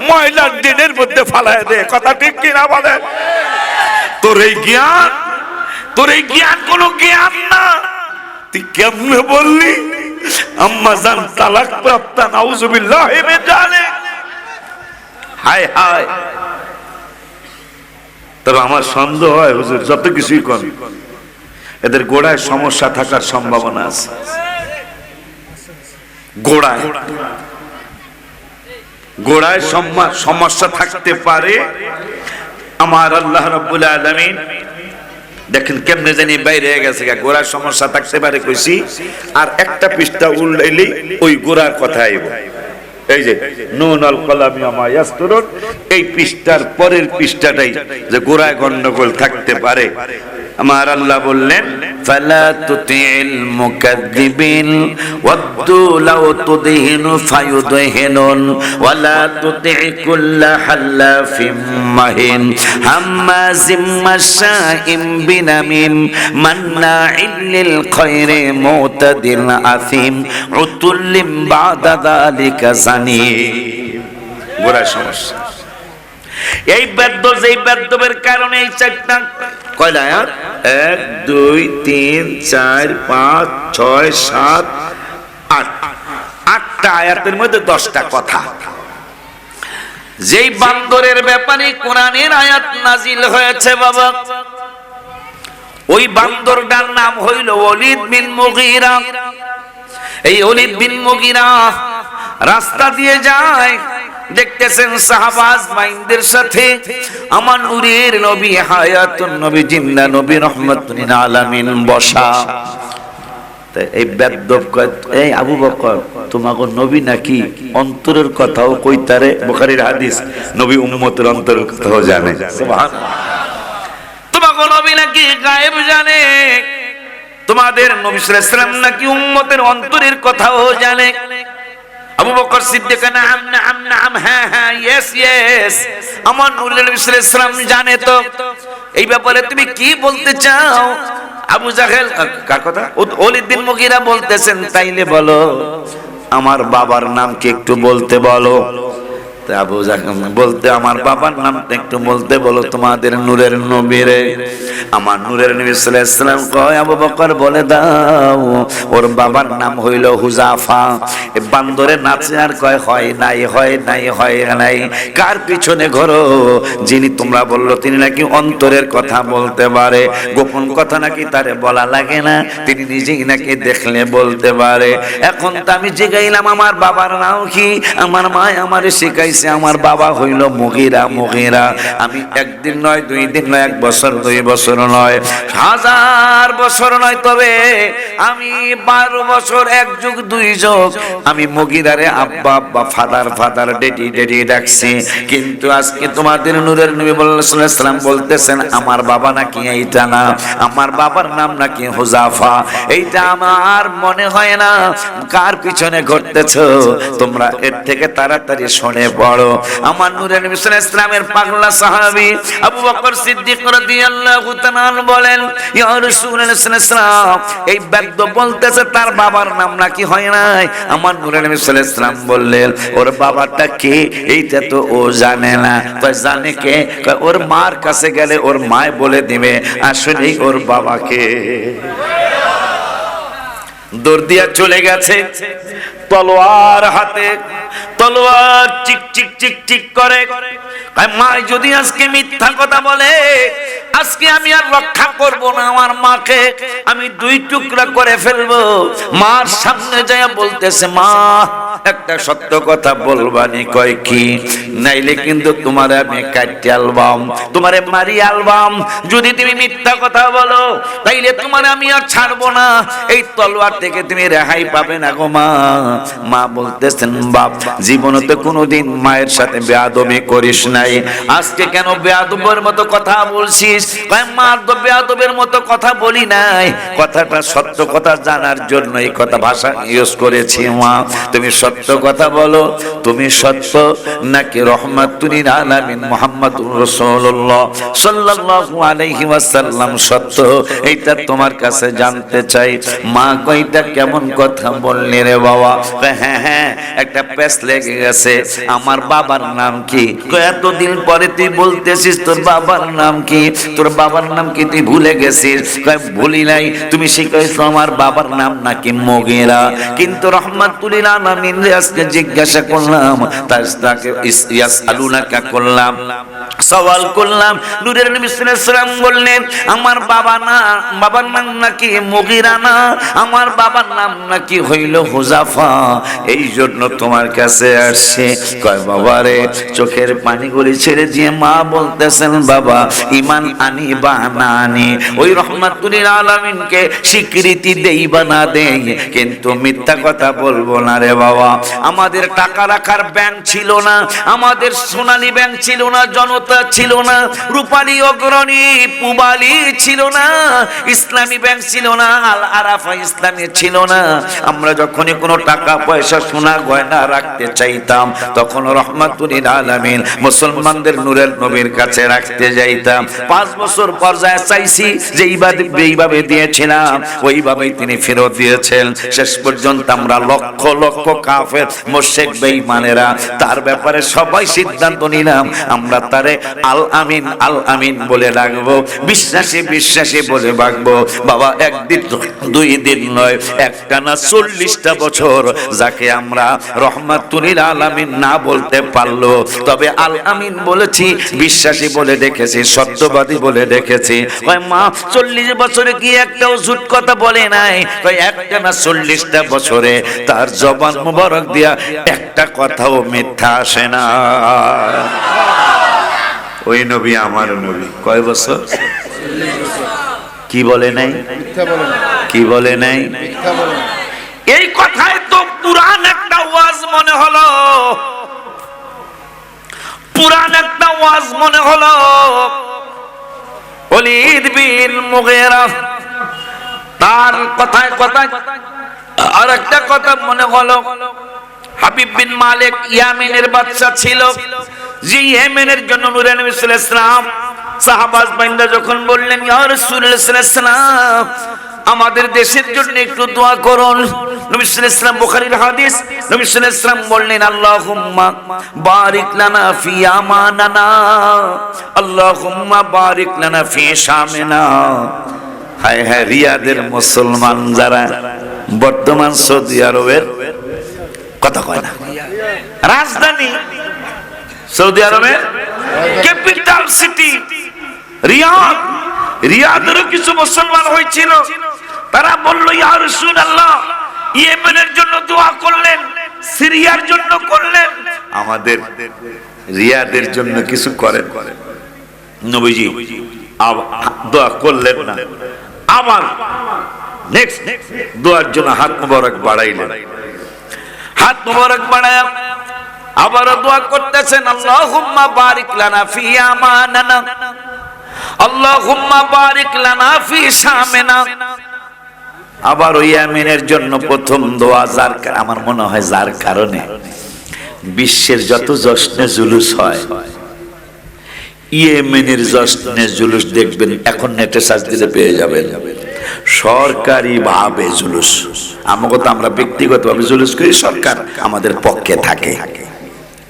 ময়লার দিনের মধ্যে ফালায় দে। কথা ঠিক কিনা বলে? তোর এই জ্ঞান কোনো জ্ঞান না। তুই কেমনে বললি আম্মা জান তালাক প্রাপ্তা? নাউযুবিল্লাহি মিন যালিক। হায় হায়। তবে আমার সন্দেহ হয় হুজুর যত কিছুই কোন, এদের গোড়ায় সমস্যা থাকার সম্ভাবনা আছে। গোড়ায় সমস্যা থাকতে পারে। আমার আল্লাহ রাব্বুল আলামিন দেখেন কেমনে জানি বাইরে হয়ে গেছে, গোড়ার সমস্যা থাকতে পারে কইছি, আর একটা পৃষ্ঠা উল্টাইলেই ওই গোড়ার কথা আইব। এই যে নুন আল কলামি আমা ইয়াসতুরুন, এই পৃষ্ঠার পরের পৃষ্ঠাটাই যে গোড়ায় গন্ডগোল থাকতে পারে। আমার আল্লাহ বললেন ফালা তুতিল মুকাদ্দিবিন ওয়াদ্দু লাউ তুদহিনু ফায়ুদহিনুন ওয়ালা তুতি কুল্লা হাল্লাফিম মাহিন হাম্মাজিম মাশাইম বিনামিম মান্নাইন লিল খায়রি মুতাদিন আথিম উতুল্লিম বাদা যালিকা জানিম। গোড়া সমস্যা এই যেই বেদ্যবের কারণে এই চারটা কয়টা আয়াত, 1 2 3 4 5 6 7 8, 8টা আয়াতের মধ্যে 10টা কথা। যেই বান্দরের ব্যাপারে কোরআনের আয়াত নাজিল হয়েছে বাবা, ওই বান্দরটার নাম হইল ওলীদ বিন মুগীরা। এই ওলীদ বিন মুগীরা রাস্তা দিয়ে যায়, দেখতেছেন সাহাবা আজমাইনদের সাথে আমার নূরের নবী হায়াতুন নবী জিন্দা নবী রাহমাতুল লিল আলামিন বসা। এই বেদ্যব কয়, এই আবু বকর তোমাগো নবী নাকি অন্তরের কথাও কইতারে? বুখারীর হাদিস, নবী উম্মতের অন্তরের কথাও জানে। সুবহানাল্লাহ। তোমাগো নবী নাকি গায়েব জানে, তোমাদের নবী সাল্লাল্লাহু আলাইহি ওয়াসাল্লাম নাকি উম্মতের অন্তরের কথাও জানে। আবু বকর সিদ্দিক নাম নাম নাম, হ্যাঁ হ্যাঁ, ইয়েস ইয়েস, আমার নূরের নবী সাল্লাল্লাহু আলাইহি ওয়াসাল্লাম জানে তো। এই ব্যাপারে তুমি কি বলতে চাও? আবু জাহেল কার কথা? ওলীদ বিন মুগীরা বলতেছেন, তাইলে বলো আমার বাবার নাম কি একটু বলতে বলো। তা আবু জাহেল বলতে আমার বাবার নামটা একটু বলতে বলো তোমাদের নূরের নবীরে। আমার নূরের নবী সাল্লাল্লাহু আলাইহি ওয়াসাল্লাম কয় আবু বকর বলে দাও ওর বাবার নাম হইল হুজাফা। এ বান্দরে নাচে আর কয় হয় নাই হয় নাই হয় নাই। কার পিছনে ঘোরো? যিনি তোমরা বললো তিনি নাকি অন্তরের কথা বলতে পারে, গোপন কথা নাকি তারে বলা লাগে না, তিনি নিজেই নাকি দেখলে বলতে পারে। এখন তো আমি জিগাইলাম আমার বাবার নাম কি? আমার মা আমারে শিখাইছে আমার বাবা হইল মুগীরা। মুগীরা আমি একদিন নয়, 2 দিন নয়, 1 বছর 2 বছর নয়, 1000 বছর নয়, তবে আমি 12 বছর 1 যুগ 2 যুগ আমি মুগীরারে আব্বা আব্বা ফাদার ফাদার ডেডি ডেডি ডাকছি। কিন্তু আজকে তোমাদের নূরের নবী সাল্লাল্লাহু আলাইহি ওয়াসাল্লাম বলতেছেন আমার বাবা নাকি এইটা না, আমার বাবার নাম নাকি হুজাফা। এইটা আমার মনে হয় না। কার পিছনে ঘটতেছো তোমরা? এর থেকে তাড়াতাড়ি শুনে পড়ো। আমার নূরের নবী সাল্লাল্লাহু আলাইহি ওয়াসাল্লামের পাগলা সাহাবী আবু বকর সিদ্দিক রাদিয়াল্লাহু তাআলা বলেন ইয়া রাসূলুল্লাহ সাল্লাল্লাহু আলাইহি ওয়াসাল্লাম এই ব্যক্তি বলতেছে তার বাবার নাম নাকি হয় নাই। আমার নূরের নবী সাল্লাল্লাহু আলাইহি ওয়াসাল্লাম বললেন ওর বাবাটা কে? এইটা তো ও জানে না। কয় জানে কে? কয় ওর মার কাছে গেলে ওর মা বলে দিবে আসলেই ওর বাবাকে। দৌড় দিয়া চলে গেছে তলোয়ার হাতে, তলোয়ার চিক চিক চিক চিক করে। মা যদি আজকে মিথ্যা কথা বলে আজকে আমি আর রক্ষা করব না, আমার মাকে আমি 2 টুকরা করে ফেলবো। মার সামনে যায় বলতেছে মা একটা সত্য কথা বলবানি। কয় কি? নাইলে কিন্তু তোমারে আমি কাটতে আলবাম, তোমারে মারি আলবাম। যদি তুমি মিথ্যা কথা বলো তাইলে তোমারে আমি আর ছাড়বো না, এই তলোয়ার থেকে তুমি রেহাই পাবে না গো মা। মা বলতেছেন বাপ জীবনে তো কোনোদিন মায়ের সাথে বেয়াদবি করিস নাই, আজকে কেন বেয়াদবের মতো কথা বলছিস? কয় মা তো বেয়াদবের মতো কথা বলি নাই, কথাটা সত্য কথা জানার জন্য এই কথা ভাষা ইউজ করেছি। মা তুমি সত্য কথা বলো, তুমি সত্য নাকি রহমাতুল লিল আলামিন মুহাম্মাদুর রাসূলুল্লাহ সাল্লাল্লাহু আলাইহি ওয়াসাল্লাম সত্য, এইটা তোমার কাছে জানতে চাই। মা কইটা কেমন কথা বললি রে বাবা? হ্যাঁ হ্যাঁ একটা পেস লেগে গেছে। আমার বাবার নাম কি? এতদিন পরে তুই বলতেছিস তোর বাবার নাম কি? তোর বাবার নাম কি তুই ভুলে গেছিস? ভুলি নাই, তুমি শিখাইছো আমার বাবার নাম নাকি মুগীরা। কিন্তু রহমাতুল লিল আলামিন আজকে জিজ্ঞাসা করলাম, তাকে ইয়াসআলুনাকা করলাম, সওয়াল করলাম। নূরের নবী সাল্লাল্লাহু আলাইহি ওয়াসাল্লাম বললেন আমার বাবার নাম নাকি মুগীরা না, আমার বাবার নাম নাকি হইল হুজাফা, এই জন্য তোমার কাছে আসছে। কয় বাবা রে, চোখের পানিগুলি ছেড়ে দিয়ে মা বলতেছেন বাবা ঈমান আনি বা না আনি ওই রহমাতুল লিল আলামিনকে স্বীকৃতি দেই বা না দেই, কিন্তু মিথ্যা কথা বলবো না রে বাবা। আমাদের টাকা রাখার ব্যাংক ছিল না, আমাদের সোনালী ব্যাংক ছিল না, জনতা ছিল না, রূপালী অগ্রণী পুবালী ছিল না, ইসলামী ব্যাংক ছিল না, আল আরাফা ইসলামী ছিল না। আমরা যখনই কোনো টাকা পয়সা সোনা গয়না রাখতে চাইতাম তখন রহমাতুল লিল আলামিন মুসলমানদের নূরের নবীর কাছে রাখতে যাইতাম। 5 বছর পর যায় চাইছি যে এইভাবে দিয়েছিলাম ওইভাবেই তিনি ফেরত দিয়েছেন। শেষ পর্যন্ত আমরা লক্ষ লক্ষ কাফের মুশরিক বেঈমানেরা তার ব্যাপারে সবাই সিদ্ধান্ত নিলাম আমরা তারে আল আমিন আল আমিন বলে ডাকবো, বিশ্বাসী বিশ্বাসী বলে ডাকবো। বাবা একদিন 2 দিন নয়, একটানা 40টা বছর যাকে আমরা রহমাতুল লিল আলামিন না বলতে পারলো, তবে আল আমিন বলেছি, বিশ্বাসী বলে ডেকেছি, সত্যবাদী বলে ডেকেছি। কয় মা 40 বছরে কি একটাও ঝুট কথা বলে নাই? কয় একটানা 40টা বছরে তার জবান মুবারক দিয়া একটা কথাও মিথ্যা আসে না। ওই নবী আমার নবী কয় বছর? কি বলে নাই? কি বলে নাই? এই কথায় তো পুরান একটা ওয়াজ মনে হলো, পুরান একটা ওয়াজ মনে হলো। ওয়ালিদ বিন মুগীরা তার কথায় কথায় আর একটা কথা মনে হলো। হাবিব বিন মালিক ইয়ামেনের বাদশা ছিল, যে ইয়েমেনের জন্য নূরের নবী সাল্লাল্লাহু আলাইহি ওয়াসাল্লাম সাহাবাজ বান্দা যখন বললেন ইয়া রাসূলুল্লাহ সাল্লাল্লাহু আলাইহি ওয়াসাল্লাম আমাদের দেশের জন্য একটু দোয়া করুন। নবী সাল্লাল্লাহু আলাইহি ওয়াসাল্লাম বুখারীর হাদিস নবী সাল্লাল্লাহু আলাইহি ওয়াসাল্লাম বললেন আল্লাহুম্মা বারিক লানা ফি আমানানা, আল্লাহুম্মা বারিক লানা ফি শামিনা। হায় হায়, রিয়াদের মুসলমান যারা বর্তমান সৌদি আরবের কথা কয় না, রাজধানী সৌদি আরবের ক্যাপিটাল সিটি রিয়াদ, রিয়াদেরও কিছু মুসলমান হয়েছিল। তারা বলল ইয়া রাসূলুল্লাহ, ইয়েমেনের জন্য দোয়া করলেন, সিরিয়ার জন্য করলেন, আমাদের রিয়াদের জন্য কিছু করেন। নবীজি দোয়া করলেন না, আবার নেক্সট দোয়ার জন্য হাত মুবারক বাড়াইলেন। হাত মুবারক বাড়ায়া আবার দোয়া করতেছেন, আল্লাহুম্মা বারিক লানা ফি আমানানা, আল্লাহুম্মা বারিক লানা ফি শামিনা। আবার ওই ইয়ামেনের জন্য প্রথম দোয়া, যার আমার মনে হয় যার কারণে বিশ্বের যত জশ্নে জুলুস হয়, ইয়েমেনের জশ্নে জুলুস দেখবেন, এখন নেটে সার্চ দিলে পেয়ে যাবেন, সরকারি ভাবে জুলুস। আমাকে তো আমরা ব্যক্তিগতভাবে জুলুস করি, সরকার আমাদের পক্ষে থাকে,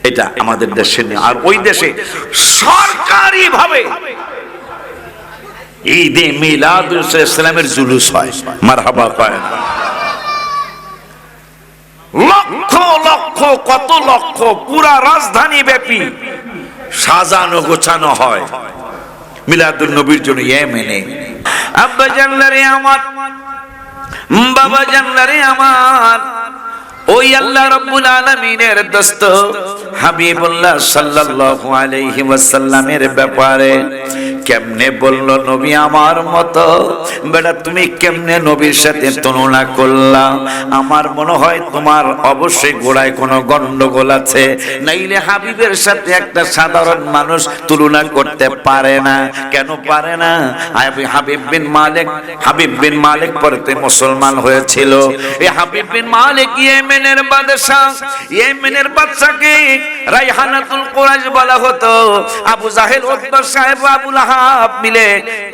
এটা আমাদের দেশে নেই। আর ওই দেশে সরকারি ভাবে ঈদে মিলাদুল ইসলামের জুলুস হয়, মারহাবা পায়, লক্ষ লক্ষ কত লক্ষ পুরা রাজধানী ব্যাপী সাজানো গোছানো হয় মিলাদুন নবীর জন্য ইয়েমেনে। আব্বা জানলারে আমার, বাবা জানলারে আমার, ওই আল্লাহ রাব্বুল আলামিনের দোস্ত হাবিবুল্লাহ সাল্লাল্লাহু আলাইহি ওয়াসাল্লামের ব্যাপারে কেমনে বলল নবী আমার মতো, বেটা তুমি কেমনে নবীর সাথে তুলনা করলা? আমার মনে হয় তোমার অবশ্যই গোড়ায় কোনো গন্ডগোল আছে, নাইলে হাবিবের সাথে একটা সাধারণ মানুষ তুলনা করতে পারে না। কেন পারে না? হাবিব বিন মালিক পরতে মুসলমান হয়েছিল। এই হাবিব বিন মালিক ইয়েমেনের বাদশা, ইয়েমেনের বাদশাকে রাইহানাতুল কুরাইশ বলা হতো। আবু জাহেল, উতবা সাহেব, আবু লাহাব মিলে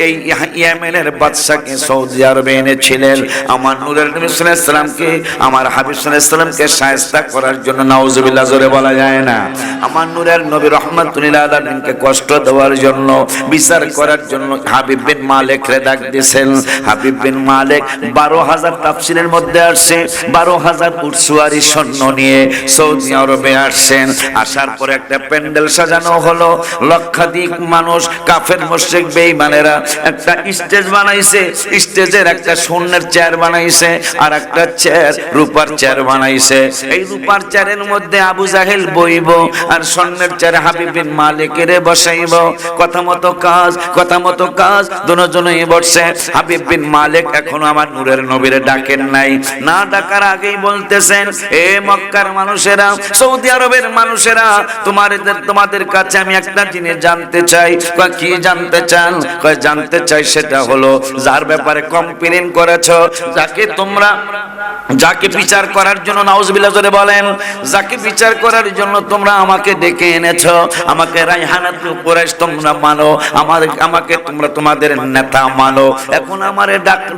এই ইয়েমেনের বাদশাকে সৌদি আরবে এনেছিলেন আমার নূরের নবী সাল্লাল্লাহু আলাইহি ওয়াসাল্লামকে, আমার হাবিব সাল্লাল্লাহু আলাইহি ওয়াসাল্লামকে শায়েস্তা করার জন্য। নাউজুবিল্লাহ, জোরে বলা যায় না। আমার নূরের নবী রাহমাতুল লিল আলামিনকে কষ্ট দেওয়ার জন্য, বিচার করার জন্য হাবিব বিন মালিক রে ডাক দিয়েছেন। হাবিব বিন মালিক 12,000 তাফসীরের মধ্যে আসছে 12,000 উটসওয়ারি সৈন্য নিয়ে সৌদি আরবে আসছেন। আসার পরে একটা প্যান্ডেল সাজানো হলো, লক্ষাধিক মানুষ, কাফের মুশরিক বেঈমানেরা একটা স্টেজ বানাইছে, স্টেজের একটা স্বর্ণের চেয়ার বানাইছে, আর একটা চেয়ার রূপার চেয়ার বানাইছে। এই রূপার চেয়ারের মধ্যে আবু জাহেল বইব, আর স্বর্ণের চেয়ারে হাবিব বিন মালিকের বসাইব। কথা মতো কাজ দুজনেই বসছে। হাবিব বিন মালিক এখনো আমার নূরের নবীরে ডাকেন নাই, না ডাকার আগেই বলতেছেন, এ মক্কার মানুষেরা, সৌদি আরবের মানুষেরা, তোমাদের কাছে আমি একটা জিনিস জানতে চাই। কি জানতে চান? জানতে চাই সেটা হলো, যার ব্যাপারে কমপ্লেইন করেছো, যাকে বিচার করার জন্য, নাউজুবিল্লাহ জোরে বলেন, যাকে বিচার করার জন্য তোমরা আমাকে ডেকে এনেছো, আমাকে রাইহানাতুল কুরাইশ তোমরা মানো, আমাকে তোমরা তোমাদের নেতা মানো। এখন আমারে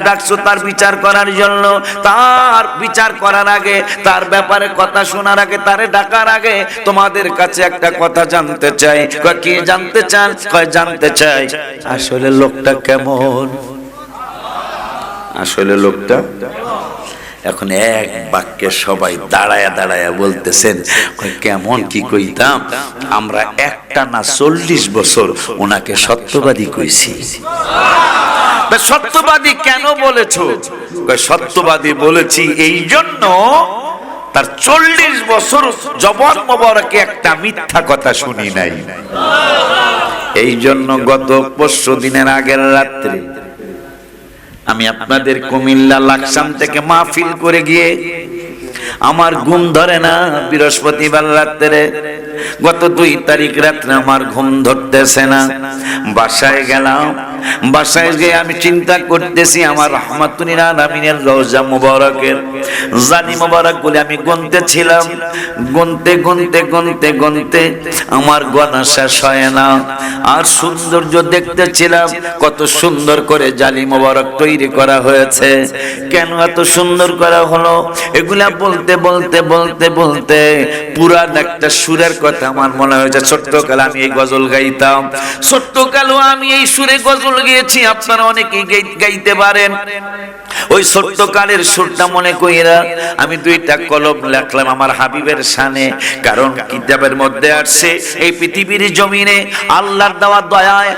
ডাকছো তার বিচার করার জন্য। তার বিচার করার আগে, তার ব্যাপারে কথা শোনার আগে, তারে ডাকার আগে তোমাদের কাছে একটা কথা জানতে চাই। কি জানতে চান? জানতে চাই আসলে লোকটা কেমন। আসলে লোকটা এখন এক বাক্যে সবাই দাঁড়ায়া দাঁড়ায়া বলতেছেন, কেমন কি কইতাম আমরা একটা না 40 বছর ওনাকে সত্যবাদী কইছি। সত্যবাদী কেন বলেছো? সত্যবাদী বলেছি এই জন্য তার 40 বছর জবান মোবারকে একটা মিথ্যা কথা শুনি নাই। এই জন্য গত 5 দিনের আগের রাত্রে আমি আপনাদের কুমিল্লা লাকসাম থেকে মাহফিল করে গিয়ে আমার ঘুম ধরে না। বৃহস্পতিবার রাত্রে গত 2 তারিখ রাত্রে আমার ঘুম ধরতেছে না, বাসায় গেলাম। বাসায় গিয়ে আমি চিন্তা করতেছি আমার রাহমাতুল আলামিনের রওজা মুবারকের জানি মুবারক বলে আমি গুনতেছিলাম। গুনতে আমার গোনা শেষ হয় না। আর সৌন্দর্য দেখতেছিলাম, কত সুন্দর করে জালি মুবারক তৈরি করা হয়েছে। কেন এত সুন্দর করা হলো, এগুলা বলতে পুরান একটা সুরের কথা আমার মনে হয়েছে। ছোট্টকালে আমি এই গজল গাইতাম, ছোট্টকালেও আমি এই সুরে গজল গেয়েছি, আপনারা অনেকেই গাইতে পারেন। ওই ছোট্টকালের সুরটা মনে কইরা আমি 2টা কলম লেখলাম আমার হাবিবের শানে। কারণ কিতাবের মধ্যে আসছে এই পৃথিবীর জমিনে আল্লাহর দেওয়া দয়ায়,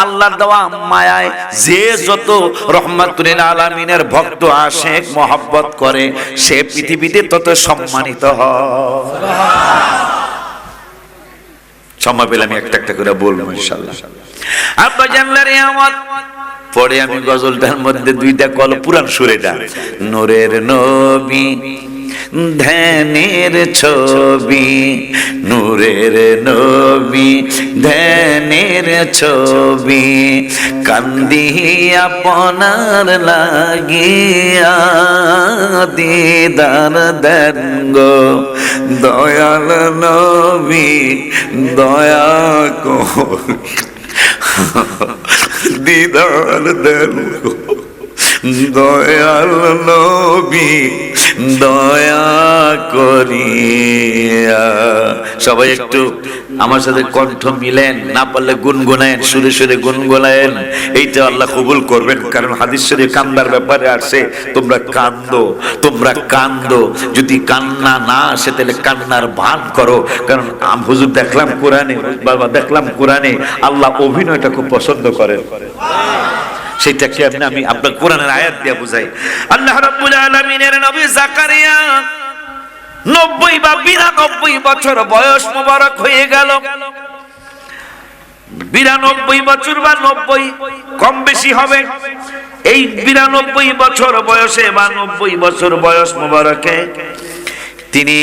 আল্লাহর দেওয়া মায়ায় যে যত রহমাতুল আলামিনের ভক্ত আশিক মহব্বত করে সে পৃথিবীতে তত সম্মানিত হয়। সময় পেলে আমি একটা করে বলবো ইনশাআল্লাহ। আব্বা জানলারে আমার পরে আমি গজলটার মধ্যে 2টা কলম পুরান সুরেটা, নূরের নবী ধ্যানের ছবি, নূরের নবী ধ্যানের ছবি, কান্দি আপনার লাগিয়া দিদার দেন গো দয়াল নবী দয়া কর দিদার দেন গো দয়াল নবী দয়া করিয়া। সবাই একটু আমার সাথে কণ্ঠ মিলেন, না পারলে গুনগুনায়েন, সুরে সুরে গুনগুনায়েন। এইটা আল্লাহ কবুল করবেন। কারণ হাদিস শরীফে কান্দার ব্যাপারে আসে, তোমরা কান্দো, যদি কান্না না আসে তাহলে কান্নার ভান করো। কারণ হুজুর দেখলাম কোরআনে আল্লাহ অভিনয়টা খুব পছন্দ করেন। সেটাকে আমি আপনার কোরআনের আয়াত দিয়ে বুঝাই। আল্লাহ রাব্বুল আলামিনের নবী জাকারিয়া 90 বা 92 বছর বয়স মোবারক হয়ে গেল। 92 বছর বা 90 কম বেশি হবে। এই 92 বছর বয়সে বা 90 বছর বয়স মোবারকে তিনি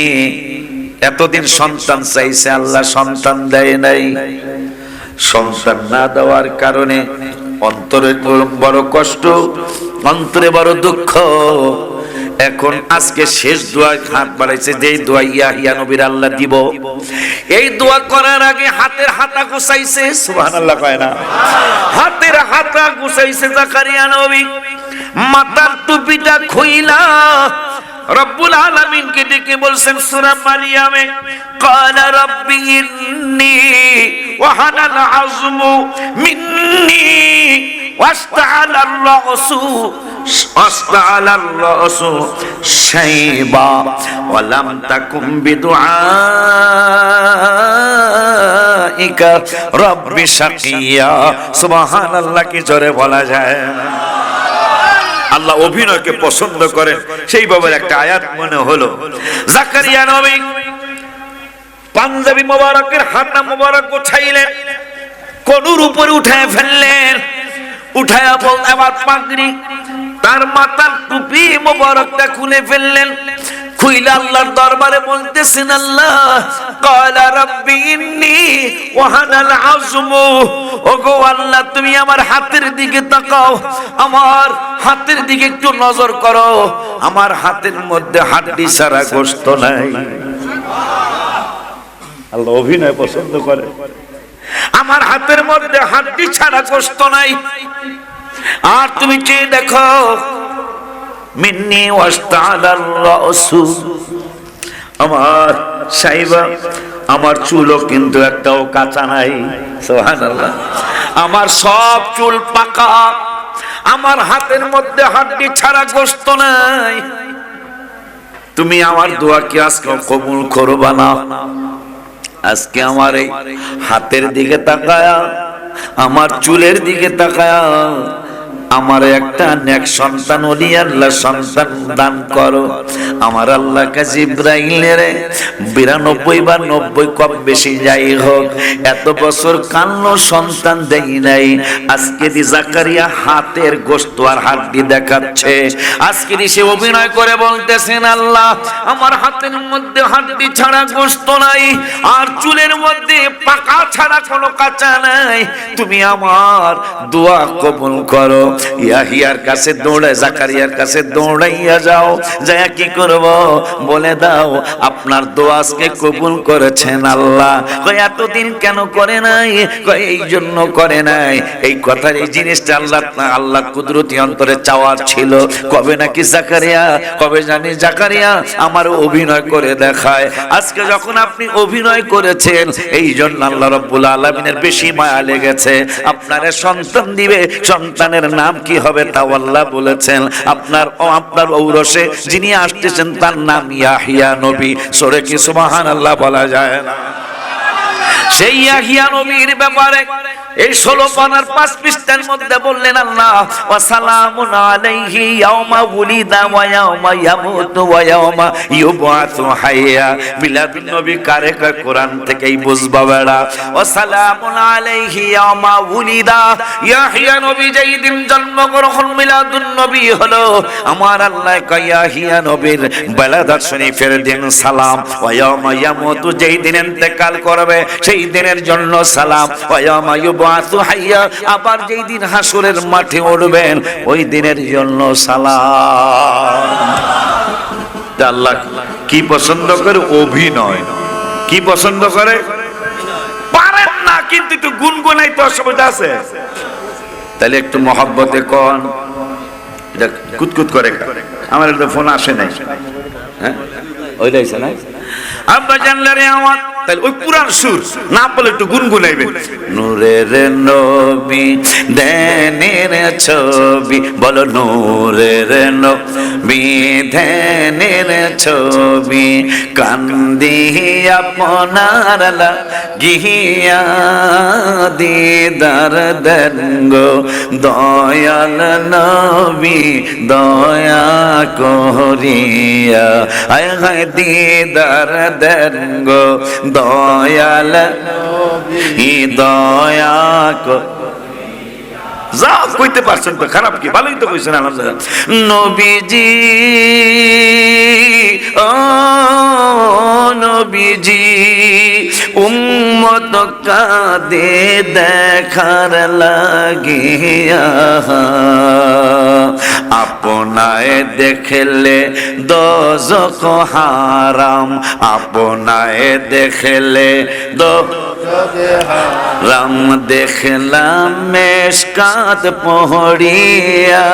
এতদিন সন্তান চাইছে, আল্লাহ সন্তান দেয় নাই। সন্তান না দেওয়ার কারণে অন্তরে বড় কষ্ট, অন্তরে বড় দুঃখ। এখন আজকে শেষ দোয়া হাত বাড়াইছে, যে দোয়া ইয়াহিয়া নবীর আল্লাহ দিব। এই দোয়া করার আগে হাতের হাতা গুছাইছে, সুবহানাল্লাহ কয় না, হাতের হাতা গুছাইছে জাকারিয়া নবী। মাথার টুপিটা খুইলা রব্বুল আলামিন কে ডেকে বলছেন সূরা মারিয়ামে, ক্বালা রাব্বি ইন্নী ওয়াহানাল আযমু মিন্নি ওয়াসতাআলার রাসু শাইবা ওয়া লাম তাকুম বিদুআইকা রাব্বি শাকিয়া। সুবহানাল্লাহ, কি জোরে বলা যায় না। আল্লাহ অভিনয়কে পছন্দ করেন, সেই বাবার একটা আয়াত মনে হলো। জাকারিয়া নবী পাঞ্জাবি মোবারকের হাতা মোবারক গোছাইলেন, কোনুর উপরে উঠায় ফেললেন, উঠায়া বল আবার পাগড়ি, তার মাথার টুপি মোবারকটা খুলে ফেললেন। খুইলা আল্লাহর দরবারে বলতেছেন, আল্লাহ ক্বালা রাব্বি ইন্নী ওয়াহানাল আযমু, ওগো আল্লাহ তুমি আমার হাতের দিকে তাকাও, আমার হাতের দিকে একটু নজর করো, আমার হাতের মধ্যে হাড্ডি ছাড়া গোশত নাই। আল্লাহ অভিনয় পছন্দ করে। আমার হাতের মধ্যে হাড্ডি ছাড়া গোশত নাই, আর তুমি চেয়ে দেখো মিন্নি ওয়াসতাআলার রাসু, আমার সাইবা, আমার চুলও কিন্তু একটাও কাঁচা নাই। সুবহানাল্লাহ, আমার সব চুল পাকা, আমার হাতের মধ্যে হাড্ডি ছাড়া গোশত নাই। তুমি আমার দোয়া কি আজকে কবুল করবা না? আজকে আমার এই হাতের দিকে তাকায়া, আমার চুলের দিকে তাকায়া আমার একটা নেক সন্তান ওলি আল্লাহ সন্তান দান করো। আমার আল্লাহ কাছে জিবরাইলের 92 বা 90 কম বেশি যাই হোক এত বছর কান্ন সন্তান দেই নাই, আজকে দি জাকারিয়া হাতের গোশত আর হাড্ডি দেখাচ্ছে। আজকে সে অভিনয় করে বলতেছেন, আল্লাহ আমার হাতের মধ্যে হাড্ডি ছাড়া গোশত নাই, আর চুলের মধ্যে পাকা ছাড়া কোনো কাঁচা নাই, তুমি আমার দোয়া কবুল করো। ইয়াহিয়ার কাছে দৌড়ে, জাকারিয়ার কাছে দৌড়াইয়া যাও, যায় কি করব বলে দাও, আপনার দোয়া আজকে কবুল করেছেন আল্লাহ। কই এতদিন কেন করে নাই? কই এই জন্য করে নাই, এই কথার এই জিনিসটা আল্লাহ কুদরতি অন্তরে চাওয়ার ছিল। কবে নাকি জাকারিয়া, কবে জানি জাকারিয়া আমার অভিনয় করে দেখায়। আজকে যখন আপনি অভিনয় করেছেন, এই জন্য আল্লাহ রাব্বুল আলামিনের বেশি মায়া লেগেছে, আপনারে সন্তান দিবে। সন্তানের নাম কি হবে তাও আল্লাহ বলেছেন। আপনার ঔরসে যিনি আসতেছেন তার নাম ইয়াহিয়া নবী। সূরা কি সুবহানাল্লাহ বলা যায় না? সেই ইয়াহিয়া নবীর ব্যাপারে এই 16 পানার 5 পৃষ্ঠার মধ্যে বললেন আল্লাহ, ওয়া সালামুন আলাইহি ইয়াউমা উলিদা ওয়া ইয়াউমা ইয়ামুতু ওয়া ইয়াউমা ইউবআসু হাইয়া। মিলাদুন নবী কারে কয় কোরআন থেকেই বুঝবা বেড়া। ওয়া সালামুন আলাইহি ইয়াউমা উলিদা, ইয়াহিয়া নবী যেই দিন জন্মগ্রহণ, মিলাদুন নবী হলো। আমার আল্লাহ কয় ইয়াহিয়া নবীর বেলাদাত শরীফের দিন সালাম, ওয়া ইয়াউমা ইয়ামুতু যেই দিন ইন্তেকাল করবে সেই দিনের জন্য সালাম, ওয়া ইয়াউমা আবার যেই দিন হাসরের মাঠে উঠবেন ওই দিনের জন্য সালাম। আল্লাহ কি পছন্দ করে? অভিনয়। কি পছন্দ করে? পারেন না কিন্তু একটু গুনগুনাই তো অসুবিধা আছে। তাহলে একটু মহব্বতে কোন, এটা কুতকুত করে। আমার একটা ফোন আসে নাই, হ্যাঁ ওইটাইছে না আব্বা জানলারে আমার, তাহলে ওই পুরান সুর না বলে একটু গুনগুনাইবেন। নূরের নবী ধ্যানের ছবি, বলো নূরের নবী ধ্যানের ছবি, কান্দি আপনার লাগিয়া দিদার দেন গো দয়াল নবী দয়া করিয়া, আয় হায় দিদার দেন গো দয়াল নবী দয়া যা কইতে পারছেন তো খারাপ কি? ভালোই তো কইছেন আলহামদুলিল্লাহ। নবীজি ও নবীজি উম্মত কাঁদে দেখার লাগিয়া, আপনায় দেখলে দোজখ হারাম, আপনায় দেখলে দোজখ হারাম, দেখলাম মেশকাত পহড়িয়া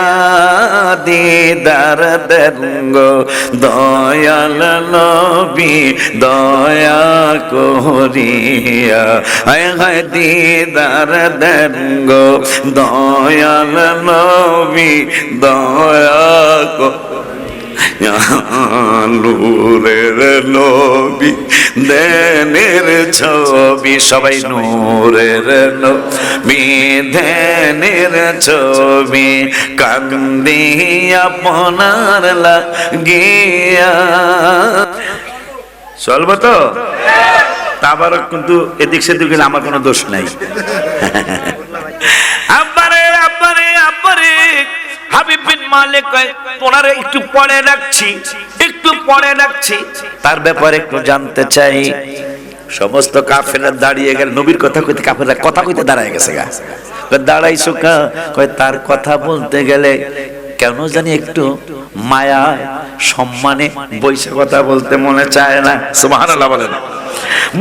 দিদার দেন গো দয়াল নবী দয়া করিয়া, হায় হায় দিদার দেন গো দয়াল নবী দয়া করিয়া, নূরের নবী ধ্যানের ছবি, সবাই নূরের নবী ধ্যানের ছবি, কান্দি আপনার লাগিয়া। চলবো তো? আবার কিন্তু এদিক সেদিক গেলে আমার কোনো দোষ নাই। আব্বারে আব্বারে আব্বারে হাবিব বিন মালিক তোনারে একটু পরে রাখছি, একটু পরে রাখছি, তার ব্যাপারে একটু জানতে চাই। সমস্ত কাফেররা দাঁড়িয়ে গেল, নবীর কথা কইতে কাফেররা কথা কইতে দাঁড়ায় গেছে গা। দাঁড়াইছো কা? কয় তার কথা বলতে গেলে কেন জানি একটু মায়া সম্মানে বৈশা কথা বলতে মনে চায় না। সুবহানাল্লাহ বলেন।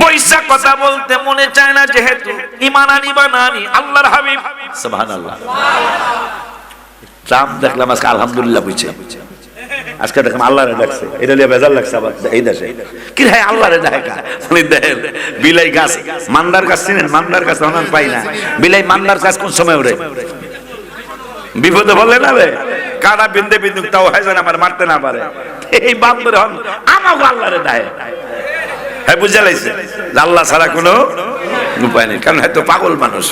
বৈশা কথা বলতে মনে চায় না, যেহেতু ঈমান আনি বা না আনি আল্লাহর হাবিব। সুবহানাল্লাহ। রাম দেখলাম আজকে আলহামদুলিল্লাহ বুঝছে, আজকে দেখলাম আল্লাহরে ডাকছে, এটা লিয়ে বেজার লাগছে আবার এই দেশে কি রে আল্লাহরে ডাকা। দেখেন বিলাই গাছ, মান্দার গাছ চিনেন? মান্দার গাছ তখন পাই না। বিলাই মান্দার গাছ কোন সময় ওরে? বিপদে বলে না রে, কাটা বিন্দে বিন্দু তাও হয় যেন আমার মারতে না পারে। এই বান্দরে হন আমাকে আল্লাহরে ডাকে। হ্যাঁ বুঝে লাইছে আল্লাহ ছাড়া কোনো উপায় নেই, কারণ হয়তো পাগল মানুষ।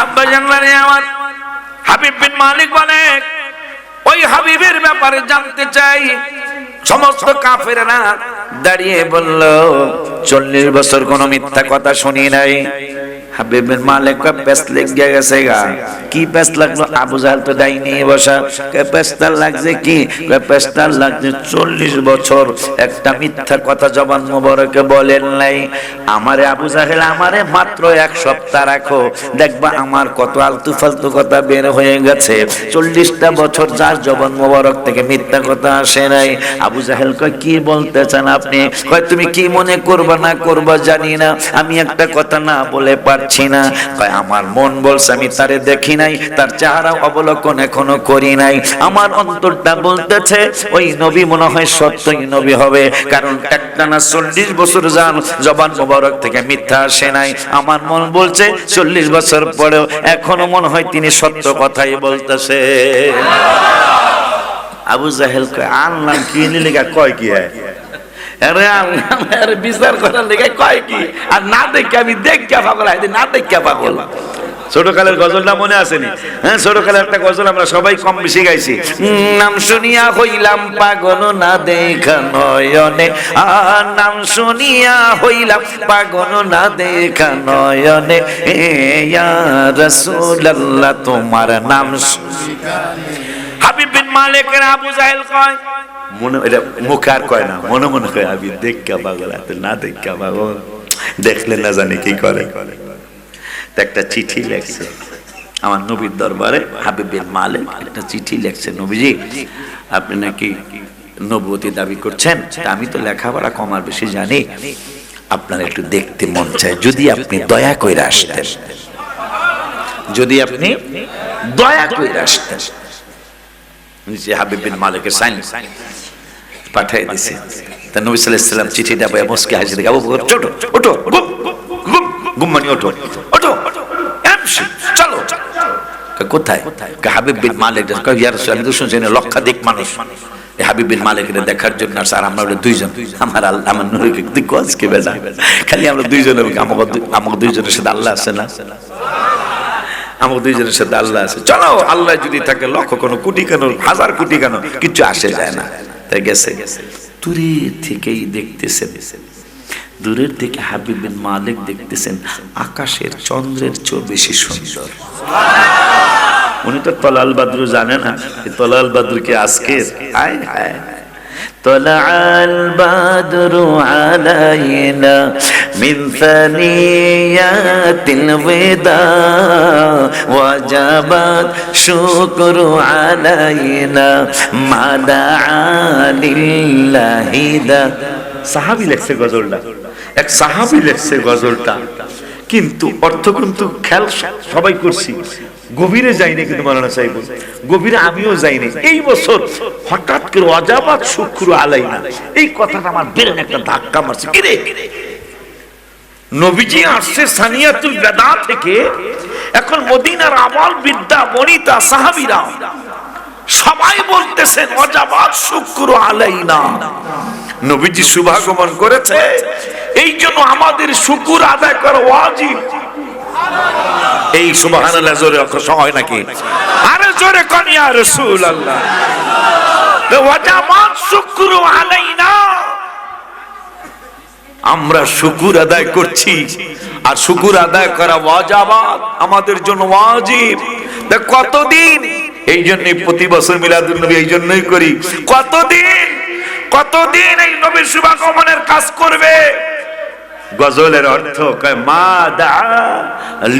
আব্বা জানলারে আমার হাবিব বিন মালিক বলে ওই হাবিবের ব্যাপারে জানতে চাই। সমস্ত কাফেররা দাঁড়িয়ে বলল 40 বছর কোনো মিথ্যা কথা শুনি নাই। হাবিব বিন মালিক কা পেস লেগে গেছে গা। কি পেস লাগলো? আবু জাহেল তো ডাইনি বসা। কে পেসটা লাগছে কি? কে পেসটা লাগছে 40 বছর একটা মিথ্যা কথা জবান মোবারকে বলেন নাই। আমারে আবু জাহেল আমারে মাত্র 1 সপ্তাহ রাখো, দেখবা আমার কত আলতু ফালতু কথা বের হয়ে গেছে। 40টা বছর যার জবান মোবারক থেকে মিথ্যা কথা আসে নাই। আবু জাহেল কয় কি বলতে চান আপনি? কয় তুমি কি মনে করবা না করবা জানি না, আমি একটা কথা না বলে পারছি না। কয় আমার মন বলছে, আমি তারে দেখি নাই, তার চেহারা অবলোকন এখনো করি নাই, আমার অন্তরটা বলতেছে ওই নবী মনে হয় সত্যই নবী হবে, কারণ একটানা 40 বছর যান জবান মোবারক থেকে মিথ্যা আসে নাই। আমার মন বলছে 40 বছর পরেও এখনো মনে হয় তিনি সত্য কথাই বলতেছে। আবু জাহেল কয় আল্লাহ কি লিখা কয় কি হয়? আরে আল্লাহ আরে বিচার করার লেগে কয় কি? আর না দেখে আমি দেখে পাগল, না দেখে পাগল। ছোটকালের গজলটা মনে আসেনি? হ্যাঁ, ছোটকালের একটা গজল আমরা সবাই কম বেশি গাইছি। নাম শুনিয়া হইলাম পাগল না দেখা নয়নে, আর নাম শুনিয়া হইলাম পাগল না দেখা নয়নে, ইয়া রাসূলুল্লাহ তোমার নাম। হাবিব বিন মালিকের আবু জাহেল কয় মনে, এটা মুখে আর কয় না, মনে মনে কয় আমি দেখা পাগল, না দেখা পাগল, দেখলে না জানি কি করে। একটা চিঠি লেখছে আমার নবীর দরবারে। হাবিব বিন মালিক একটা চিঠি লেখছে, নবীজি আপনি নাকি নবুয়তি দাবি করছেন, আমি তো লেখাপড়া কম আর বেশি জানি, আপনার একটু দেখতে মন চায়, যদি আপনি দয়া কইরা আসতেন, যদি আপনি দয়া কইরা আসতেন। হাবিব বিন মালিকের সাইন পাঠিয়ে দিছে। তা নবী সাল্লাল্লাহু আলাইহি ওয়াসাল্লাম চিঠিটা বয়ে মুস্কি হাসি দিয়ে, আবু বকর ওঠো ওঠো, গুম্মানি ওঠো ওঠো, এমসি চলো। কোথায়? হাবিব বিন মালিক। ইয়া রাসূলুল্লাহ আমি তো শুনছি লক্ষাধিক মানুষ এই হাবিব বিন মালিকের দেখার জন্য, আর আমরা দুইজন, আমার আল্লাহ আমার নবীকে দেখো আজকে বেলা খালি আমরা দুইজন, আমাকে দুইজনের সাথে আল্লাহ আছে না? আমাকে দুইজনের সাথে আল্লাহ আছে। চলো, আল্লাহ যদি থাকে লক্ষ কেন, কোটি কেন, হাজার কোটি কেন, কিছু আসে যায় না। তাই গেছে দূরের থেকেই দেখতেছেন, দূরের থেকে হাবিব বিন মালিক দেখতেছেন আকাশের চন্দ্রের চেয়ে বেশি সুন্দর। উনি তো তলাল বাদরু জানে না, তলাল বাদরু কি আজকের? আয় হায়, طلع البدر علينا من ثنيات الوداع وجب الشكر علينا ما دعا لله دا। সাহাবী লেখছে গজলটা, এক সাহাবী লেখছে গজলটা, কিন্তু অর্থ কিন্তু খেয়াল সবাই করছি, গভীরে যাইনি। কিন্তু মাওলানা সাহেব গভীরে আমিও যাইনি। এই বছর হঠাৎ করে ওয়াজাবাত শুকরু আলাইনা, এই কথাটা আমার বেরেন একটা ধাক্কা মারছে। কি রে, নবীজি আসছে সানিয়াতুল বেদা থেকে, এখন মদিনার আমল বিদ্যা বনিতা সাহাবীরা সবাই বলতেছেন ওয়াজাবাত শুকরু আলাইনা, নবীজি শুভাগমন করেছে, এই জন্য আমাদের শুকর আদায় করা ওয়াজিব। এই সুবহানাল্লাহ জোরে হয় নাকি? আরে জোরে কোন ইয়া রাসূলুল্লাহ, ওয়াজাবাত শুকরু আলাইনা, আমরা শুকর আদায় করছি, আর শুকর আদায় করা ওয়াজাবাত আমাদের জন্য ওয়াজিব। কতদিন এই জন্য প্রতি বছর মিলাদুন নবী এই জন্যই করি, কতদিন এই নবীর শুভাগমনের কাজ করবে। গজলের অর্থ কয় মা দা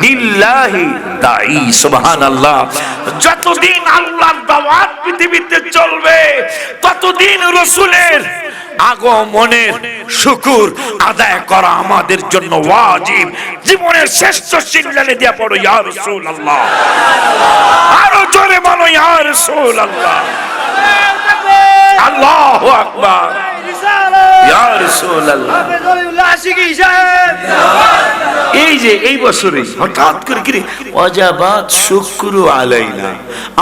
লিল্লাহি দাঈ, সুবহানাল্লাহ, যতদিন আল্লাহর দাওয়াত পৃথিবীতে চলবে ততদিন রাসূলের আগমনের শুকর আদায় করা আমাদের জন্য ওয়াজিব। জীবনের শ্রেষ্ঠ সিগনালে দিয়া পড়ো ইয়া রাসূলুল্লাহ, আরো জোরে বলো ইয়া রাসূলুল্লাহ, আল্লাহু আকবার, ইয়া রাসূলুল্লাহ। এই যে এই বছরে হঠাৎ করে কি ওয়াজাবাত শুকরু আলাইনা,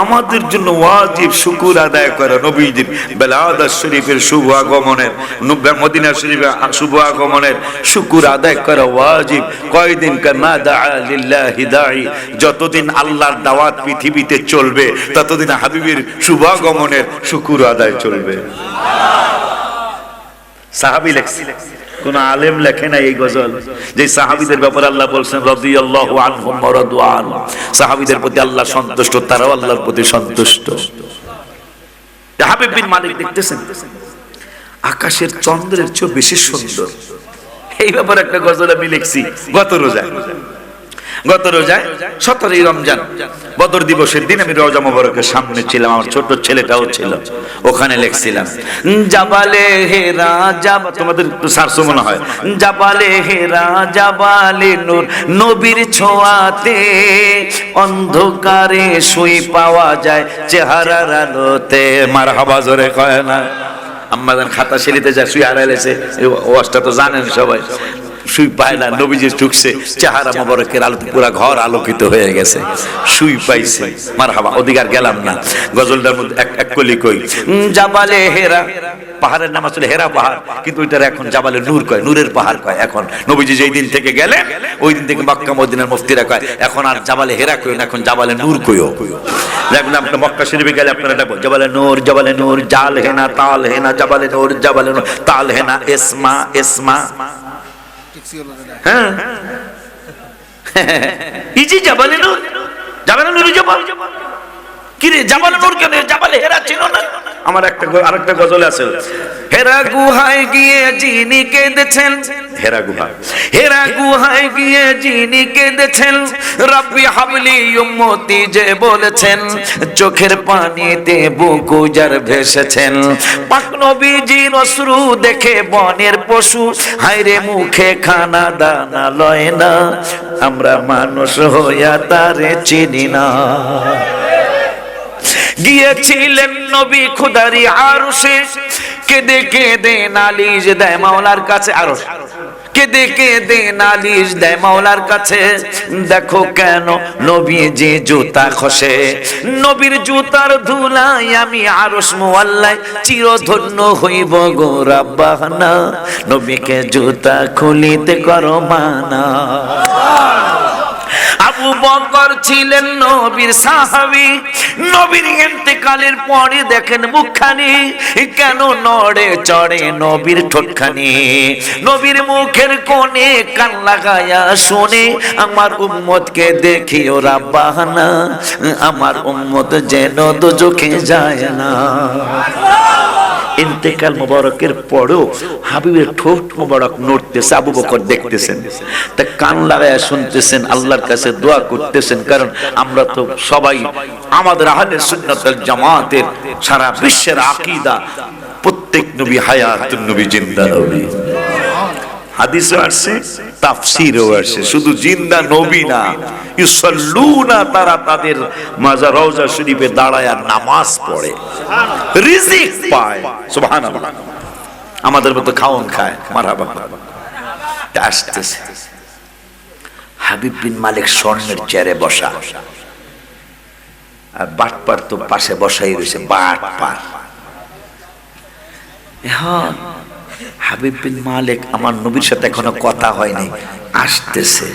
আমাদের জন্য ওয়াজিব শুকর আদায় করা, নবীজির বেলাদাত শরীফের শুভ আগমনের, মদিনা শরীফের শুভ আগমনের শুকর আদায় করা ওয়াজিব। কয়দিন কামা দাআ লিল্লাহি দাঈ, যতদিন আল্লাহর দাওয়াত পৃথিবীতে চলবে ততদিন হাবিবের শুভ আগমনের শুকর আদায় চলবে। সাহাবী লেখছে, কোন আলেম লেখে না এই গজল। যে সাহাবীদের ব্যাপারে আল্লাহ বলছেন রাদিয়াল্লাহু আনহুম ওয়া রাদু আন, সাহাবীদের প্রতি আল্লাহ সন্তুষ্ট, তারাও আল্লাহর প্রতি সন্তুষ্ট। হাবিব বিন মালিক দেখতেছেন আকাশের চন্দ্রের চেয়ে বেশি সুন্দর। এই ব্যাপারে একটা গজল আমি লিখছি গত রোজায় 17ই রমজান বদর দিবসের দিন আমি রওজা মোবারকের সামনে ছিলাম, আমার ছোট ছেলেটাও ছিল, ওখানে লিখছিলাম জাবালে হেরা তোমাদের সারসু মনে হয়, জাবালে হেরা জাবালে নূর, নবীর ছোঁয়াতে অন্ধকারে শুই পাওয়া যায় চেহারার আলোতে। মারহাবা জোরে কয় না? আম্মাজান খাতা শিলিতে যায় শুই হারাইলেছে, ওয়াজটা তো জানেন সবাই। শুই পায় না, নবীজি ঢুকছে, চেহারা মোবারকের আলোতে পুরা ঘর আলোকিত হয়ে গেছে, শুই পাইছে। মারহাবা, অধিকার গেলাম না। গজলটার মধ্যে এক কলি কই, জাবালে হেরা, পাহাড়ের নাম আসলে হেরা পাহাড়, কিন্তু ওইটার এখন জাবালে নূর কয়, নূরের পাহাড় কয়। এখন নবীজি যেই দিন থেকে গেলেন ওই দিন থেকে মক্কা মদিনার মুফতিরা কয় এখন আর জাবালে হেরা কই না, এখন জাবালে নূর কইও। দেখলাম আপনার মক্কা শরীফে গেলে আপনারা ডাকবো জাবালে নূর, জাবালে নূর, জাল হেনা তাল হেনা, জাবালে নূর, জাবালে নূর, তাল হেনা, ইসমা ইসমা। হ্যাঁ ইজি জাবালে নূর, জাবালে নূর জাবাল। কি রে জাবালে নূর কেন, জাবালে হেরা ছিল না? আমার আরেকটা গজল আছে, হেরা গুহায় গিয়ে যিনি কেঁদেছেন, হেরা গুহায় গিয়ে যিনি কেঁদেছেন, রব্বি হাবলি উম্মতি যে বলেছেন, চোখের পানিতে বুক উজাড় ভেসেছেন। পাক নবীজির অশ্রু দেখে বনের পশু হায়রে মুখে খানা দানা লয় না, আমরা মানুষ হইয়া তারে চিনি না। গিয়েছিলেন নবী খুদারি আরশে, কেঁদে কেঁদে নালিশ দেয় মাওলার কাছে, আরশ কেঁদে কেঁদে নালিশ দেয় মাওলার কাছে। দেখো কেন নবীজি জুতা খসে, নবীর জুতার ধুলায় আমি আরশ মুআল্লায় চিরধন্য হইব গো রাব্বানা, নবীকে জুতা খুলিতে করো মানা। আবু বকর ছিলেন নবীর সাহাবী, নবীর ইন্তেকালের পরে দেখেন মুখখানি কেন নড়ে চড়ে নবীর ঠোঁটখানি। নবীর মুখের কোণে কান লাগায়া শুনে, আমার উম্মতকে দেখিও রাব্বানা, আমার উম্মত যেন দোজখে যায় না। ইন্তেকাল মোবারকের পরেও হাবিবের ঠোঁট মোবারক নড়তেছে, আবু বকর দেখতেছেন, তা কান লাগায়া শুনতেছেন, আল্লাহর কাছে দোয়া করতেছেন। কারণ আমরা তো সবাই আমাদের আহলে সুন্নাত ওয়াল জামাতের সারা বিশ্বের আকীদা, প্রত্যেক নবী হায়াতুন নবী, জিন্দা নবী। হাদিসে আসছে, তাফসীরেও আসছে, শুধু জিন্দা নবী না, ইউসাল্লুনা, তারা তাদের মাজার রওজা শরীফে দাঁড়ায় নামাজ পড়ে, রিজিক পায়। সুবহানাল্লাহ, আমাদের মতো খাওন খায়। মারহাবা। আসতেছে হাবিব বিন মালিক স্বর্ণের চেয়ারে বসা, আর বাটপার তো পাশে বসাই রয়েছে, বাটপার। এখন হাবিব বিন মালিক, আমার নবীর সাথে এখনো কথা হয়নি, আসতেছে।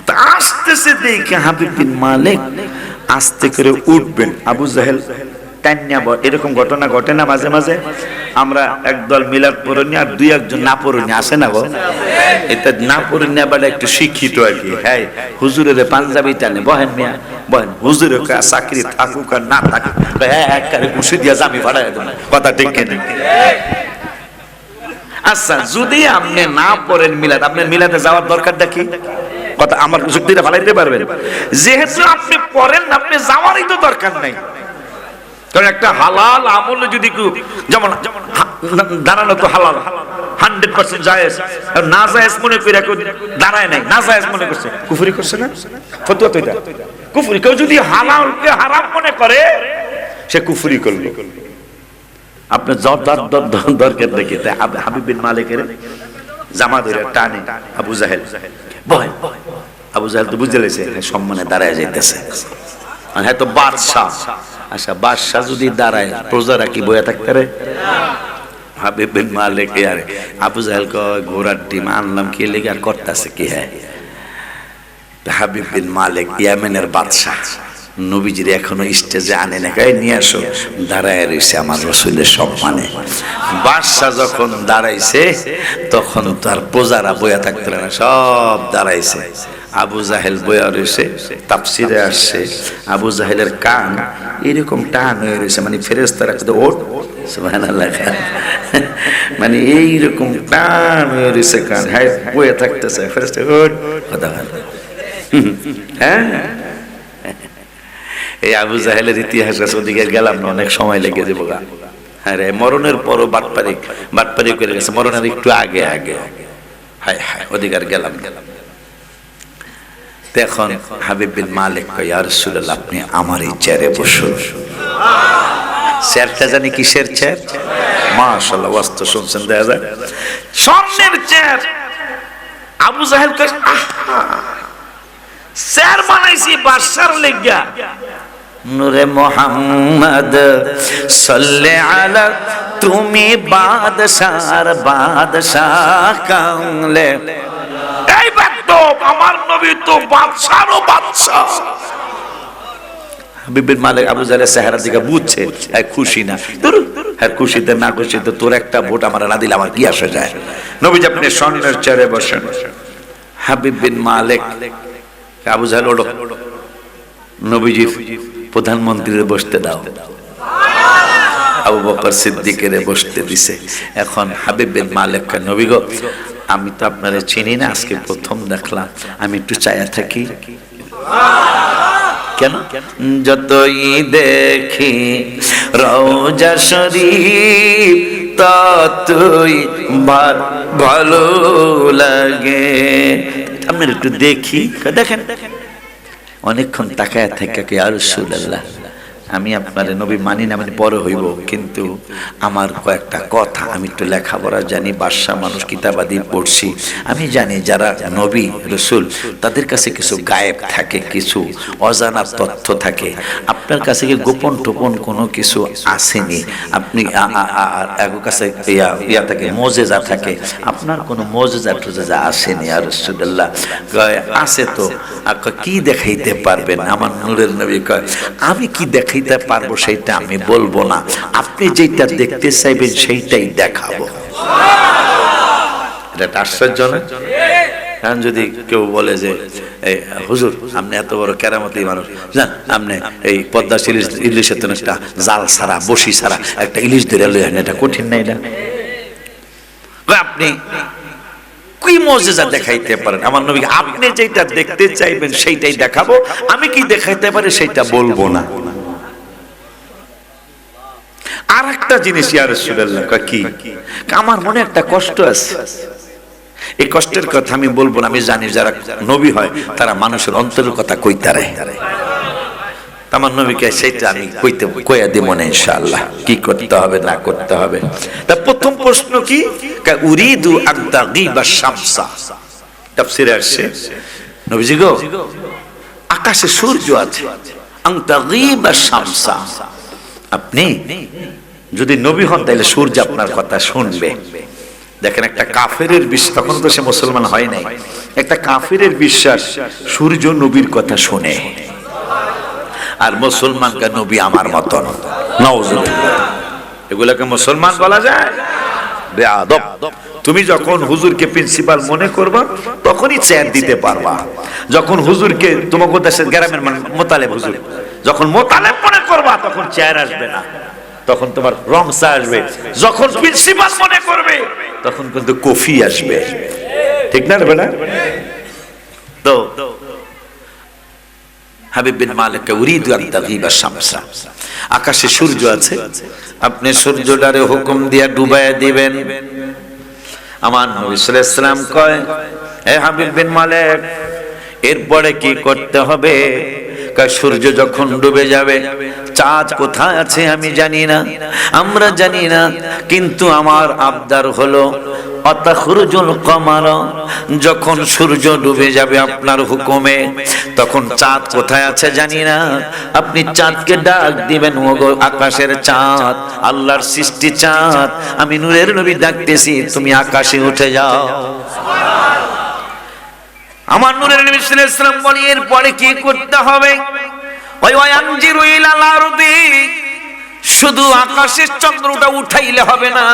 তা আসতেছে দেখে হাবিব বিন মালিক আস্তে করে উঠবেন, আবু জাহেল টান্না, এরকম ঘটনা ঘটে না মাঝে মাঝে? আমরা একদল মিলাদ পড়নি আর দুই একজন না পড়নি, আসে না গো? এটা না পড়নি আবার একটু শিক্ষিত আর কি। হ্যাঁ, হুজুরের পাঞ্জাবি টানে, বহেন মিয়া বহেন, হুজুরের চাকরি থাকুক আর না থাকুক, একবারে ঘুষি দিয়া জামি ভাড়ায় দেন, কথা ঠিক কিনা? আচ্ছা, যদি আপনি না পড়েন মিলাদ, আপনার মিলাদে যাওয়ার দরকারটা কি? কথা আমার যুক্তিটা ভালাইতে পারবেন? যেহেতু আপনি পড়েন, আপনি যাওয়ারই তো দরকার নাই। কারণ একটা হালাল আমল যদি যেমন দাঁড়ানো তো হালাল 100% জায়েজ, আর না জায়েজ মনে করে দাঁড়ায় নাই, না জায়েজ মনে করছে, কুফরি করছে না? ফতোয়া তো এটা কুফরি। কেউ যদি হালালকে হারাম মনে করে, সে কুফরি করলো। আপনার দরকার দেখি হাবিব বিন মালিকের জামা ধরে টানে আবু জাহেল, বয় আবু জাহেল তো বুঝে লেছে সম্মানে দাঁড়ায় যাইতেছে, হ্যাঁ তো বাদশাহ। আচ্ছা, বাদশাহ যদি দাঁড়ায়, প্রজারা কি বইয়া থাকতে পারে? হাবিব বিন মালিক আর আবু জাহেল কয়, ঘোড়ার ডিম আনলাম কি লেগে আর করতেছে কি? হ্যাঁ, হাবিব বিন মালিক ইয়ামেনের বাদশাহ, নবীজির এখনো স্টেজে আনে না, কই নিয়ে আসো। দাঁড়ায় রয়েছে আমার রাসূলের সম্মানে। বাদশা যখন দাঁড়াইছে তখন তার প্রজারা বইয়া থাকতে না, সব দাঁড়াইছে। আবু জাহেল বইয়া রয়েছে, তাফসিরে আসছে আবু জাহেলের কান এরকম টান হয়ে রয়েছে, মানে ফেরেশতারা কত ওঠ সুবহানাল্লাহ, মানে এইরকম টান হয়ে রয়েছে কান, হ্যাঁ বইয়া থাকতেছে ফেরেশতা ওঠ কথা বল। হ্যাঁ, এই আবু জাহেলের ইতিহাস আছে, ওদিকে গেলাম না, অনেক সময় লেগে যাবো গা। হ্যাঁ রে, মরণের পরও বাটপারি করে গেছে, মরণের একটু আগে আগে। হায় হায়, ওদিকে আর গেলাম। এখন হাবিব বিন মালিক কয়, ইয়া রাসূলুল্লাহ আপনি আমার এই চেয়ারে বসুন। চেয়ারটা জানি কিসের চেয়ার? মাশাআল্লাহ, ওয়াজ তো শুনছেন, দেখা যায় স্বর্ণের চেয়ার। আবু জাহেল কয়, চেয়ার বানাইছি বাদশার লেগা। নূরে মুহাম্মদ সাল্লে আলা, তুমি বাদশার বাদশাহ কামলে। এই বাতো আমার নবী তো বাদশারও বাদশা। হাবিব বিন মালিক আবু জাহেলের চেহারা দিকে বুঝছে খুশি না, হ্যাঁ খুশিতে না খুশিতে তোর একটা ভোট আমার না দিলে আমার কি আসে যায়। নবীজি আপনি স্বর্ণের চেয়ারে বসেন। হাবিব বিন মালিক আবু জাহেল ওঠো, নবীজির প্রধানমন্ত্রীর বসতে দাও। আবু বকর সিদ্দিকের বসতে দিছে। এখন হাবিব বিন মালিক কয়, নবী গো আমি তো আপনারে চিনি না, আজকে প্রথম দেখলাম, আমি একটু চায়া থাকি। কেন? যতই দেখি রওজা শরীফ ততই ভালো লাগে। আপনার একটু দেখি। দেখেন অনেকক্ষণ তাকায় থাকে, ইয়া রাসূলুল্লাহ আমি আপনার নবী মানি না, মানে বড় হইব, কিন্তু আমার কয়েকটা কথা, আমি একটু লেখাপড়া জানি, বাদশা মানুষ, কিতাবাদি পড়ছি, আমি জানি যারা নবী রাসূল তাদের কাছে কিছু গায়েব থাকে, কিছু অজানা তথ্য থাকে। আপনার কাছে কি গোপন টোপন কোনো কিছু আসেনি? আপনি কাছে ইয়া থাকে, মুজিজা থাকে, আপনার কোনো মুজিজা টুজিজা আসেনি ইয়া রাসূলুল্লাহ? আছে তো। কি দেখাইতে পারবেন? আমার নূরের নবী কয়, আমি কি দেখাইতে পারবো সেইটা আমি বলবো না, আপনি যেটা দেখতে চাইবেন সেইটাই দেখাবো। এটা আশ্চর্য না? এখন যদি কেউ বলে যে হুজুর আপনি এত বড় কেরামতি মানুষ, জান আপনি এই পদ্মা ইলিশের তো একটা জাল ছাড়া বসি ছাড়া একটা ইলিশ ধরে লইলেন, এটা কঠিন না? এটা আপনি কি মুজিজা দেখাইতে পারেন? আমার নবী আপনি যেটা দেখতে চাইবেন সেইটাই দেখাবো, আমি কি দেখাইতে পারি সেইটা বলবো না। আর একটা জিনিস ইয়া রাসূলুল্লাহ, কি আমার মনে একটা কষ্ট আছে, এই কষ্টের কথা আমি বলবো না। আমি জানি যারা নবী হয় তারা মানুষের অন্তরের কথা কইতে পারে। আমার নবীকে সেটা আমি কইয়া দিব না ইনশাআল্লাহ, কি করতে হবে না করতে হবে। তা প্রথম প্রশ্ন কি? উরিদু আন তাগিবা শামসা। তাফসীরে আসছে, নবীজি গো আকাশে সূর্য আছে, আন তাগিবা শামসা, আপনি যদি নবী হন তাহলে সূর্য আপনার কথা শুনবে। দেখেন একটা কাফেরের বিশ্বাস, তখন তো সে মুসলমান হয় নাই, একটা কাফেরের বিশ্বাস সূর্য নবীর কথা শুনে, আর মুসলমানকে নবী আমার মতন। নাউজুবিল্লাহ, এগুলাকে মুসলমান বলা যায়? বেয়াদব। তুমি যখন হুজুরকে প্রিন্সিপাল মনে করবা তখনই চেয়ার দিতে পারবা। যখন হুজুরকে তোমাকে দেশের গ্রামের মোতালেব হুজুর যখন মোতালেব মনে করবা তখন চেয়ার আসবে না, তখন তোমার রংসা আসবে। যখন প্রিন্সিপাল মনে করবে তখন কিন্তু কফি আসবে, ঠিক না? তো হাবিব বিন মালিক উরিদু আন তাগিবা শামসা, আকাশে সূর্য আছে, আপনি সূর্যটারে হুকুম দিয়া ডুবাইয়া দিবেন। আমার নবী সাল্লাল্লাহু আলাইহি ওয়াসাল্লাম কয়, হে হাবিব বিন মালিক এরপরে কি করতে হবে? সূর্য যখন ডুবে যাবে, চাঁদ কোথায় আছে আমি জানি না, আমরা জানি না, কিন্তু আমার আবদার হলো আতাখরুজুল কমার, যখন সূর্য ডুবে যাবে আপনার হুকুমে, তখন চাঁদ কোথায় আছে জানি না, আপনি চাঁদকে ডাক দিবেন, ওগো আকাশের চাঁদ, আল্লাহর সৃষ্টি চাঁদ, আমি নূরের নবী ডাকতেছি, তুমি আকাশে উঠে যাও। আমার নূরের নবী সাল্লাল্লাহু আলাইহি ওয়াসাল্লাম বলেন এরপরে কি করতে হবে? ওই ওয়ানজিরু ইলাল আরদি, শুধু আকাশের চন্দ্রটা উঠাইলে হবে না,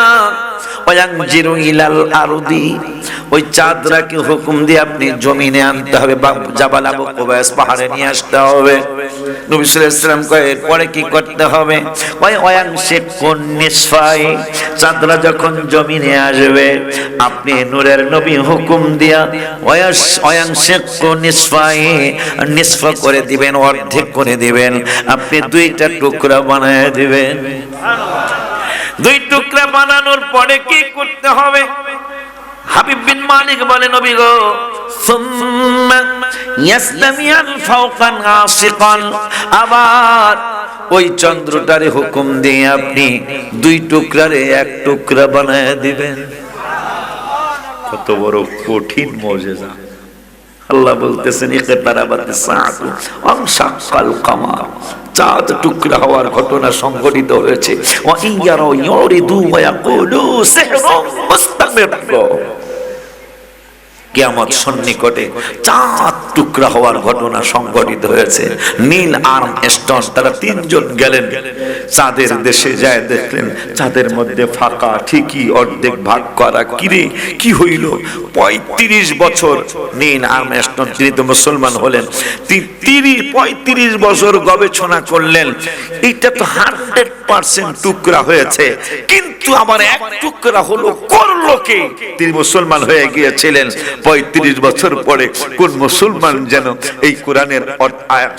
ওয়ানজিরু ইলাল আরদি, ওই চাঁদটাকে হুকুম দিয়ে আপনি জমিনে আনতে হবে, জাবাল আবু কুবাইস পাহাড়ে নিয়ে আসতে হবে। নবী সাল্লাল্লাহু আলাইহি ওয়াসাল্লাম কয় এরপরে কি করতে হবে? ওই ওয়ানশিকুন নিসফাই, চাঁদরা যখন জমিনে আসবে আপনি নূরের নবী হুকুম দিয়া ওয়ানশিকুন নিসফাই, নিসফ করে দিবেন, অর্ধেক করে দিবেন, আপনি দুইটা টুকরা বানায় দিবেন। দুই টুকরা বানানোর পরে কি করতে হবে? হাবিব বিন মালিক বলে নবী গো, সুম্মা ইয়াসলামিয়ান ফাওকান আসিকান, আবার ওই চন্দ্রটারে হুকুম দিয়ে আপনি দুই টুকরারে এক টুকরা বানায় দিবেন। কত বড় কঠিন মুজিজা! আল্লাহ বলতেছেন ইকতারাবাতিস সাআতু ওয়ানশাক্কাল কামার, চাঁদ টুকরা হওয়ার ঘটনা সংঘটিত হয়েছে। ওয়া ইয়ারাউ ইউরিদু ওয়া ইয়াকুলু সিহরুম মুস্তামির, কিয়ামত সন্নিকটে চাঁদ টুকরা হওয়ার ঘটনা সংঘটিত হয়েছে। নীল আর্মস্ট্রং তারা তিনজন গেলেন চাঁদের দেশে, যায় দেখলেন চাঁদের মধ্যে ফাঁকা, ঠিকই অর্ধেক ভাগ করা। কিরে কি হইল? 35 বছর নীল আর্মস্ট্রং, তিনি তো মুসলমান হলেন, 35 বছর গবেষণা করলেন, এটা তো 100% টুকরা হয়েছে, কিন্তু আমার এক টুকরা হলো করলো কে? তিনি মুসলমান হয়ে গিয়েছিলেন। 35 বছর পরে কোন মুসলমান যেন এই কোরআনের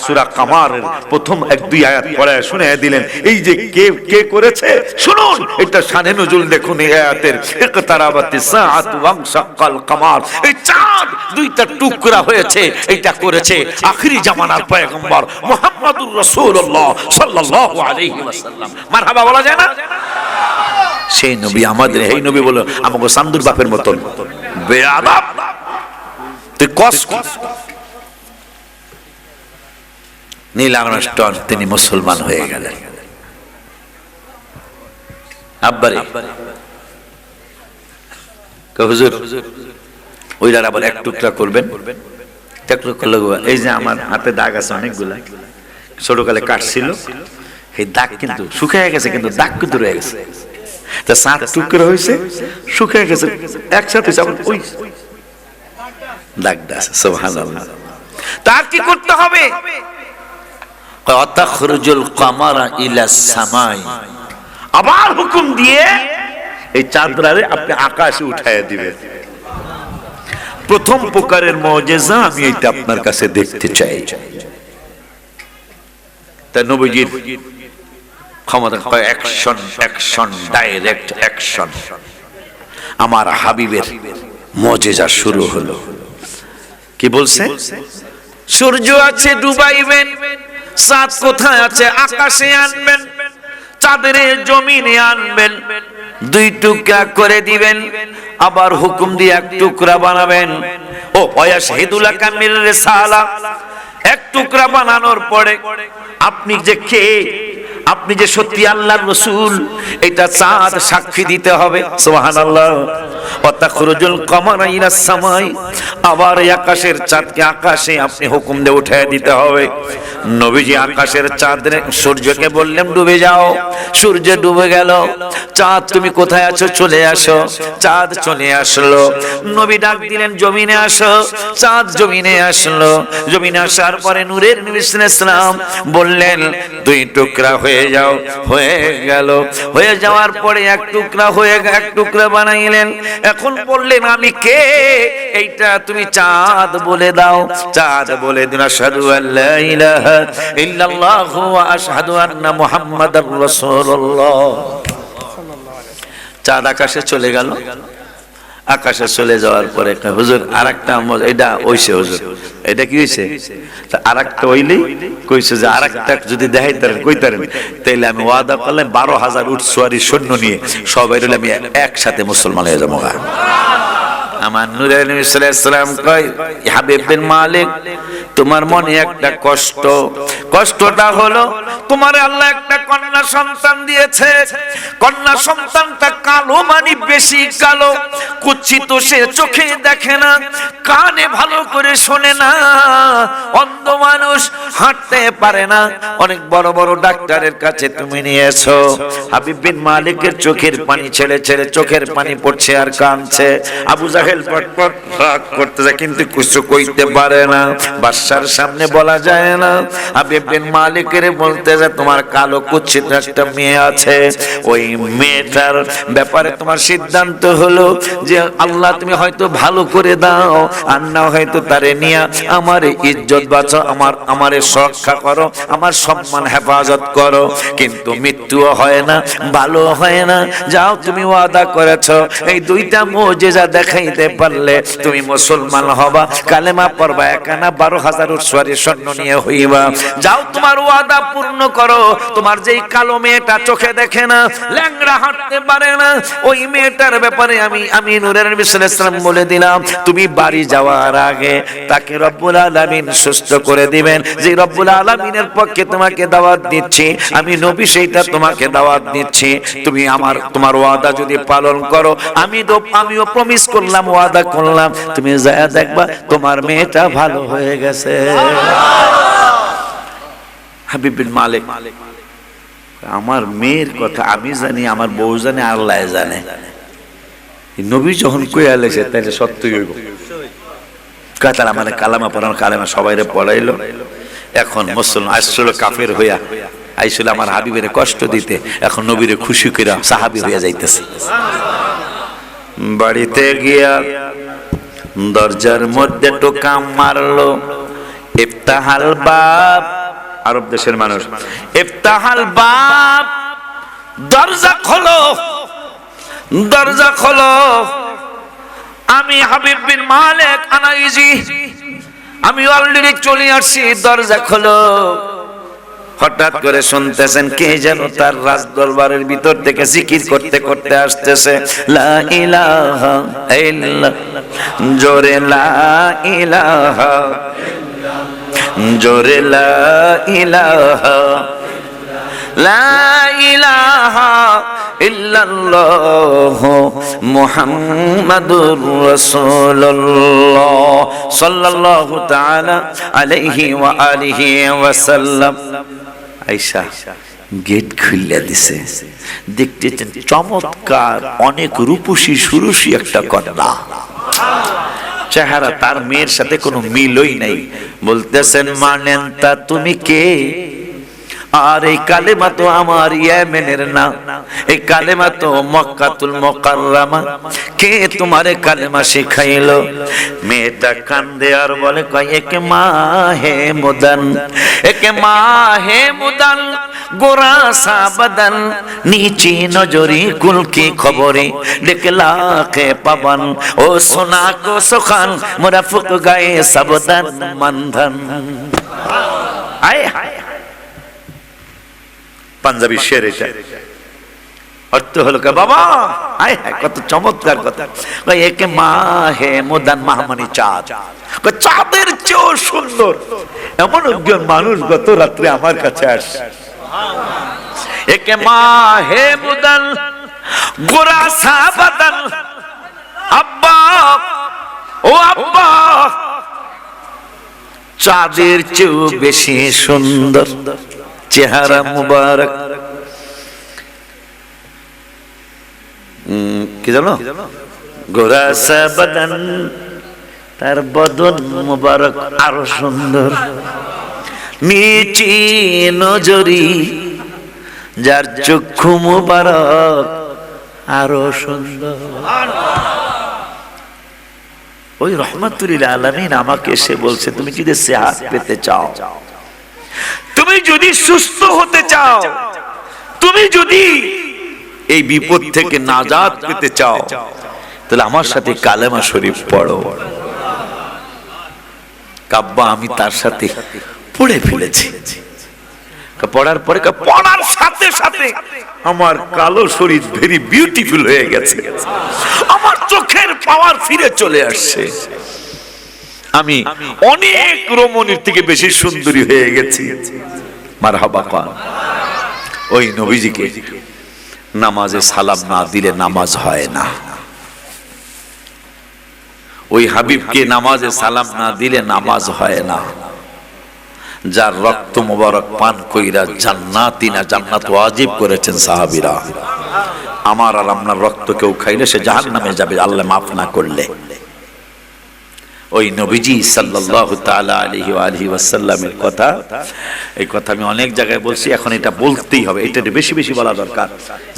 সূরা কামারের প্রথম 1-2 আয়াত পড়ায় শুনিয়ে দিলেন। এই যে কে কে করেছে শুনুন, এটা শানে নজুল দেখুন এই আয়াতের, ইকতারাবাতিস সাআতু ওয়ানশাক্কাল কামার, এই চাঁদ দুইটা টুকরা হয়েছে, এটা করেছে আখিরি জামানার পয়গম্বর মুহাম্মদুর রাসূলুল্লাহ সাল্লাল্লাহু আলাইহি ওয়াসাল্লাম। মারহাবা বলা যায় না? সেই নবী আমাদের, এই নবী বলো আমাকে সান্দুর বাপের মতন বেয়াদব, তুই কষ্ট। নীল আর্মস্ট্রং তিনি মুসলমান হয়ে গেলেন। আব্বারে হুজুর ওইটার আবার এক টুকরা করবেন, এই যে আমার হাতে দাগ আছে অনেকগুলা, ছোটকালে কাটছিল, এই দাগ কিন্তু শুকিয়ে গেছে, কিন্তু দাগ কিন্তু রয়ে গেছে। তা 7 টুকরা হয়েছে, শুকিয়ে গেছে, একসাথে ওই দাগটা আছে। সুবহানাল্লাহ। তার কি করতে হবে? আতাখরুজুল কামারা ইলাস সামাই, আবার হুকুম দিয়ে এই চাঁদরারে আপনি আকাশে উঠায় দিবেন। প্রথম প্রকারের মুজিজা আমি এটা আপনার কাছে দেখতে চাই। তা নবীজির ক্ষমতা, অ্যাকশন অ্যাকশন, ডাইরেক্ট অ্যাকশন। আমার হাবিবের মুজিজা শুরু হলো। কি বলছে? সূর্য আছে ডুবাইবেন, চাঁদ কোথায় আছে আকাশে আনবেন, চাঁদের জমিনে আনবেন, দুই টুকরা করে দিবেন, আবার হুকুম দিয়ে এক টুকরা বানাবেন। ও ওয়াশহিদুল কামিল রিসালা, এক টুকরা বানানোর পরে আপনি যে কে, আপনি যে সত্যি আল্লাহর রাসূল, এটা চাঁদ সাক্ষী দিতে হবে। সুবহানাল্লাহ। ওয়াতাখরুজুল কামারা ইলাস সামাই, আবার আকাশের চাঁদকে আকাশে আপনি হুকুম দিয়ে উঠিয়ে দিতে হবে। নবীজি আকাশের চাঁদের সূর্যকে বললেন ডুবে যাও, সূর্য ডুবে গেল। চাঁদ তুমি কোথায় আছো? চলে আসো। চাঁদ চলে আসলো। নবী ডাক দিলেন জমিনে আসো, চাঁদ জমিনে আসলো। জমিনে আসার পরে নূরের নবী সাল্লাল্লাহু আলাইহি ওয়াসাল্লাম বললেন দুই টুকরা হয়ে যাও। হয়ে গেল। হয়ে যাওয়ার পরে এক টুকরা হয়ে এক টুকরা বানাইলেন। এখন বললেন আমি কে? এইটা তুমি চাঁদ বলে দাও। চাঁদ বলে দিন আশহাদু আল্লা ইলাহা ইল্লাল্লাহু ওয়া আশহাদু আন্না মুহাম্মাদার রাসূলুল্লাহ। চাঁদ আকাশে চলে গেল। আকাশে চলে যাওয়ার পরে হুজুর আরেকটা, এটা ওইছে হুজুর, এটা কি হইছে? আরেকটা হইলেই কইছে যে আরেকটা যদি দেখাইতেন কইতারেন, তাইলে আমি ওয়াদা করলাম 12,000 উট সওয়ারি সৈন্য নিয়ে সবাই আমি একসাথে মুসলমান হয়ে যাবো। আমার নূরের নবী সাল্লাল্লাহু আলাইহি ওয়াসাল্লাম কয় হাবিব বিন মালিক তোমার মনে একটা কষ্ট, কষ্টটা হলো তোমার আল্লাহ একটা কন্যা সন্তান দিয়েছে, কন্যা সন্তানটা কালো, মানে বেশি কালো, কুচ্ছিত, সে চোখে দেখে না, কানে ভালো করে শোনে না, অন্ধ মানুষ, হাঁটতে পারে না। অনেক বড় বড় ডাক্তারের কাছে তুমি নিয়েছো। হাবিব বিন মালিকের চোখের পানি ছেড়ে ছেড়ে চোখের পানি পড়ছে আর কাঁদছে। আবু জাহেল পটপট রাগ করতেছে, কিন্তু কিছু কইতে পারে না, বাদশার সামনে বলা যায় না। হাবিব বিন মালিকের বলতেছে, তোমার কালো কুচ্ছিত একটা মেয়ে আছে, ওই মেয়েটার ব্যাপারে তোমার সিদ্ধান্ত হলো যে আল্লাহ তুমি হয়তো ভালো করে দাও, আর না হয়তো তারে নিয়ে আমার ইজ্জত বাঁচাও, আমার সুরক্ষা করো, আমার সম্মান হেফাজত করো। কিন্তু মৃত্যুও হয় না, ভালো হয় না। যাও, তুমি ওয়াদা করেছো, এই দুইটা মুজিজা দেখাইতে পারলে তুমি মুসলমান হবা, কালেমা পড়বা, একানা 12,000 উসওয়ারি সৈন্য নিয়ে হইবা। যাও, তোমার ওয়াদা পূর্ণ করো। তোমার যেই কালো মেয়েটা চোখে দেখে না, ল্যাংড়া, হাঁটতে পারে না, ওই মেয়েটার ব্যাপারে আমি নূরের নবী সাল্লাল্লাহু আলাইহি ওয়াসাল্লাম বলে দিলাম, তুমি বাড়ি যাওয়ার আগে তাকে রব্বুল আলামিন সুস্থ করে দিবেন। যে রব্বুল আলামিনের পক্ষে তোমাকে দাওয়াত দিচ্ছি, আমি নবী সেইটা তোমাকে দাওয়াত দিচ্ছি। তুমি তোমার ওয়াদা যদি পালন করো, আমিও প্রমিস করলাম, ওয়াদা করলাম, তুমি যায় দেখবা তোমার মেয়েটা ভালো হয়ে গেছে। হাবিব বিন মালিক, আমার মেয়ের কথা আমি জানি, আমার বউ জানে, আল্লাহ জানে। নবী যখন কইয়া লেছে তাইলে সত্যই হইব। কাতারা মানে কালামা পড়ানো, কালেমা সবাইরে পড়াইলো। এখন মুসলমান আসছিল কাফের হইয়া, আইছিল আমার হাবিবের কষ্ট দিতে, এখন নবীরে খুশি কইরা সাহাবী হইয়া যাইতেছে। বাড়িতে গিয়া দরজার মধ্যে টোকা মারলো, ইফতাহাল বাব, আরব দেশের মানুষ, ইফতাহাল বাব, দরজা খোলো, দরজা খোলো। আমি হাবিব বিন মালিক আনাইজি, আমি অলরেডি চলে আসছি, দরজা খোলো। হঠাৎ করে শুনতেছেন কে যেন তার রাজ দরবারের ভিতর থেকে জিকির করতে করতে আসতেছে, লা ইলাহা ইল্লাল্লাহ, জোরে লা ইলাহা, জোরে লা ইলাহা, লা ইলাহা ইল্লাল্লাহ মুহাম্মাদুর রাসূলুল্লাহ সাল্লাল্লাহু তাআলা আলাইহি ওয়া আলিহি ওয়া সাল্লাম। আয়েশা গেট খুলে দিছে, দেখতেছেন চমৎকার, অনেক রূপসী সুরসী একটা কন্যা, চেহারা তার মেয়ের সাথে কোনো মিলই নাই। বলতেছেন, মানেন তা তুমি কে? আর এই কালেমা তো আমার ইয়েমেনের না, এই কালেমা তো মক্কাতুল মুকাররমা। কে তোমারে কালেমা শিখাইলো? মেয়েটা কান্দে আর বলে, একে মাহে মুদান, একে মাহে মুদান, গোরা সা বদন, নিচি নজরি কুল কি খবরে, দেখলা কে পাবন, ও সোনা কো সুখান, মোরা ফুক গায়ে সাবদান মন্ধন। আয় হায়, পাঞ্জাবি শের, এটা অর্থ হলো বাবা, আয় হায় কত চমৎকার কথা। একে মাহে মুদান, মাহমানি চাঁদ, চাঁদের চেয়েও সুন্দর। এমন একজন মানুষ গত রাত্রে আমার কাছে আসছে। একে মাহে মুদান, গোরা সা বদন, আব্বা ও আব্বা, চাঁদের চেয়েও বেশি সুন্দর চেহারা মুবারক। কি জানো, গোরা সা বদন, তার বদন মুবারক আরো সুন্দর। নিচি নজরি, যার চক্ষু মুবারক আরো সুন্দর। ওই রহমাতুল আলামিন আমাকে এসে বলছে, তুমি যদি সেহাত পেতে চাও, তুমি যদি সুস্থ হতে চাও, তুমি যদি এই বিপদ থেকে নাজাত পেতে চাও, তাহলে আমার সাথে কালেমা শরীফ পড়ো। কাব্বা আমি তার সাথে পড়ে ফেলেছি। পড়ার পরে, পড়ার সাথে সাথে আমার কালো শরীর ভেরি বিউটিফুল হয়ে গেছে, আমার চোখের পাওয়ার ফিরে চলে আসছে। আমি অনেক রমণীর থেকে বেশি সুন্দরী হয়ে গেছি। মারহাবা কোন। ওই নবীজিকে নামাজে সালাম না দিলে নামাজ হয় না। ওই হাবিবকে নামাজে সালাম না দিলে নামাজ হয় না। যার রক্ত মোবারক পান কইরা জান্নাতি না জান্নাত ওয়াজিব করেছেন সাহাবীরা। আমার আর আপনার রক্ত কেউ খাইলে সে জাহান্নামে যাবে আল্লাহ মাফ না করলে। ওই নবীজি সাল্লাল্লাহু তাআলা আলাইহি ওয়া আলিহি ওয়াসাল্লামের কথা, এই কথা আমি অনেক জায়গায় বলছি, এখন এটা বলতেই হবে, এটা বেশি বেশি বলা দরকার।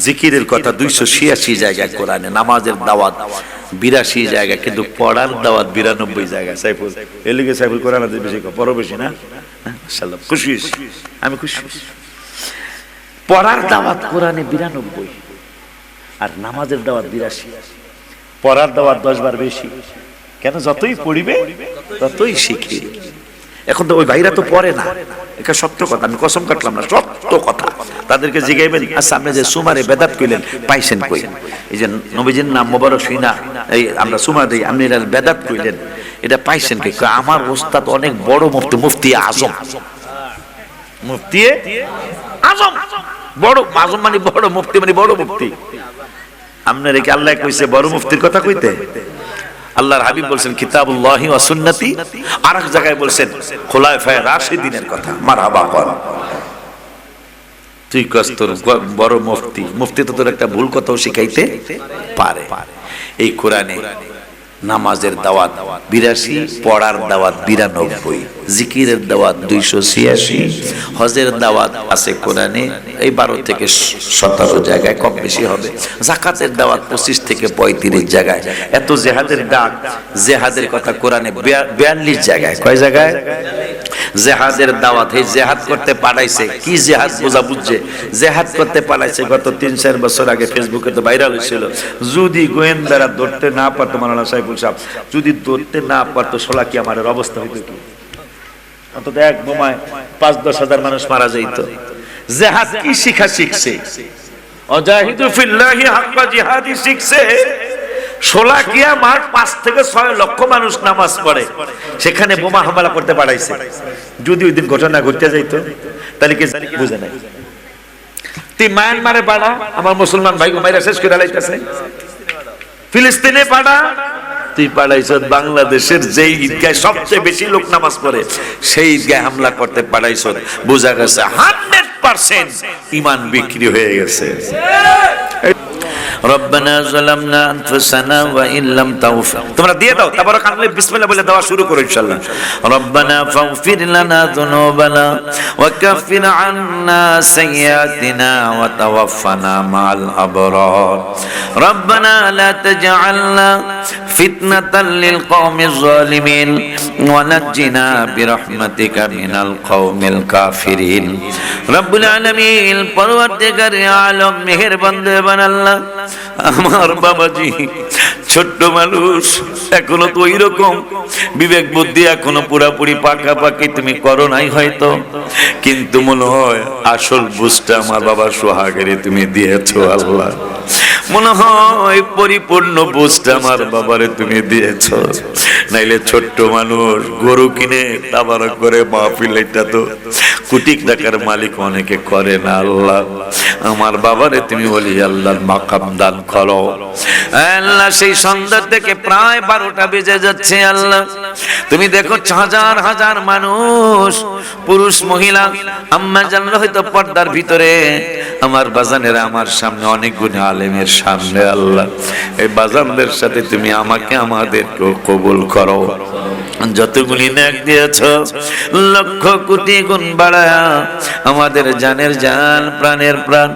জিকিরের কথা 286 জায়গায় কোরআনে, নামাজের দাওয়াত 82 জায়গায়, কিন্তু পড়ার দাওয়াত 92 জায়গায়। সাইফুল এলিগে সাইফুল কোরআন হাদিস বেশি পড়ো বেশি না? মাশাআল্লাহ, খুশি হইছি আমি, খুশি হইছি। পড়ার দাওয়াত কোরআনে 92 আর নামাজের দাওয়াত 82। পড়ার দাওয়াত 10 বার বেশি। কেন? যতই পড়িবে ততই শিখে। এখন তো ওই ভাইরা তো পড়ে না, এটা সত্য কথা, আমি কসম কাটলাম না, সত্য কথা। তাদেরকে জিগাইবেন, আচ্ছা আপনি যে সুমারে বেদাত কইলেন পাইছেন কই? এই যে নবীজির নাম মোবারক শুনা এই আমরা সুমা দেই, আপনি এটা বেদাত কইলেন, এটা পাইছেন কি? আমার ওস্তাদ অনেক বড় মুফতি, মুফতি আজম, মুফতি আজম, বড় আজম মানে বড় মুফতি, মানে বড় মুফতি। আপনার কি আল্লাহ কইছে বড় মুফতির কথা কইতে? আল্লাহর হাবিব বলছেন কিতাবুল্লাহি ওয়া সুন্নতি, আর এক জায়গায় বলছেন খুলাফায়ে রাশিদিনের কথা। মারহাবা কর। তুই কস তোর বড় মুফতি, মুফতি তো তোর একটা ভুল কথাও শিখাইতে পারে। এই কোরআনে নামাজের দাওয়াত 82, পড়ার দাওয়াত 92, জিকিরের দাওয়াত 286, হজের দাওয়াত আছে কোরআনে এই 12 থেকে 17 জায়গায়, কম বেশি হবে। যাকাতের দাওয়াত 25 থেকে 35 জায়গায়। এত জিহাদের ডাক, জিহাদের কথা কোরআনে 42 জায়গায়। কয় জায়গায়? জিহাদের দাওয়াত। এই জিহাদ করতে পাঠাইছে, কি জিহাদ বোঝা বুঝছে, জিহাদ করতে পাঠাইছে গত 3-4 বছর আগে ফেসবুকে তো ভাইরাল হয়েছিল। যদি গোয়েন্দারা ধরতে না পারতো, মাওলানা সাইফুল সাহেব যদি ধরতে না পারতো, সোলা কি আমার অবস্থা হইতো কি? অন্তত এক বোমায় 5-10 হাজার মানুষ মারা যাইত। জিহাদ কি শিখছে? অজাহিদু ফিল্লাহি হাক্কা জিহাদি শিখছে। শোলাকিয়া মাঠ 5 থেকে 6 লক্ষ মানুষ নামাজ পড়ে, সেখানে বোমা হামলা করতে পাঠাইছে। যদি ওই দিন ঘটনা ঘটতে যাইতো তাহলে কি বুঝে নাই? তুই মায়ানমারে পাড়া, আমার মুসলমান ভাই মাইরা শেষ করে লাইতেছে। ফিলিস্তিনে পাড়া, তুই পাড়াইছ বাংলাদেশের যেই ঈদগায় সবচেয়ে বেশি লোক নামাজ পড়ে সেই ঈদগায় হামলা করতে পাঠাইছ। বোঝা গেছে 100% ঈমান বিক্রি হয়ে গেছে। রব্বানা যালামনা আনফুসানা ওয়া ইন লাম তাগফির, তোমরা দিয়ে দাও, তারপরে কানলে বিসমিল্লাহ বলে দেওয়া শুরু করো ইনশাআল্লাহ। রব্বানা ফাগফির লানা যুনুবানা ওয়া কাফির আন্না সাইয়্যাতিনা ওয়া তাওয়াফানা মা'আল আবরার। রব্বানা লা তাজআলনা ফিতনাতাল লিল কওমিজ জালিমিন ওয়া নাজ্জিনা বিরহমাতিকা মিনাল কওমিল কাফিরিন। রব্বুল আলামিন, পরওয়ারদিগারে আলম, মেহেরবান দেবান আল্লাহ, আমার বাবাজি ছোট্ট মানুষ, এখনো তো ওই রকম বিবেক বুদ্ধি এখনো পুরাপুরি পাকাপাকি তুমি করো নাই হয়তো, কিন্তু মনে হয় আসল বুঝটা আমার বাবা সোহাগেরে তুমি দিয়েছো আল্লাহ। মনে হয় পরিপূর্ণ বুঝটা আমার বাবারে তুমি দিয়েছো। নাইলে ছোট্ট মানুষ গরু কিনে তাবার করে মাহফিল, এটা তো কোটি টাকার মালিক অনেকে করে না। আল্লাহ আমার বাবারে তুমি বলি আল্লাহ মাকাম দান করো আল্লাহ। সেই সন্ধ্যা থেকে প্রায় 12টা বেজে যাচ্ছে আল্লাহ, তুমি দেখো হাজার হাজার মানুষ, পুরুষ মহিলা, আম্মা জানলে হয়তো পর্দার ভিতরে, আমার বাজানেরা আমার সামনে, অনেক গুণে আলেমের সামনে আল্লাহ, এই বাজানদের সাথে তুমি আমাকে আমাদেরকে কবুল করো। যতগুলি নেক দিয়েছ লক্ষ কোটি গুণ বাড়ায়া আমাদের জানের জান, প্রাণের প্রাণ,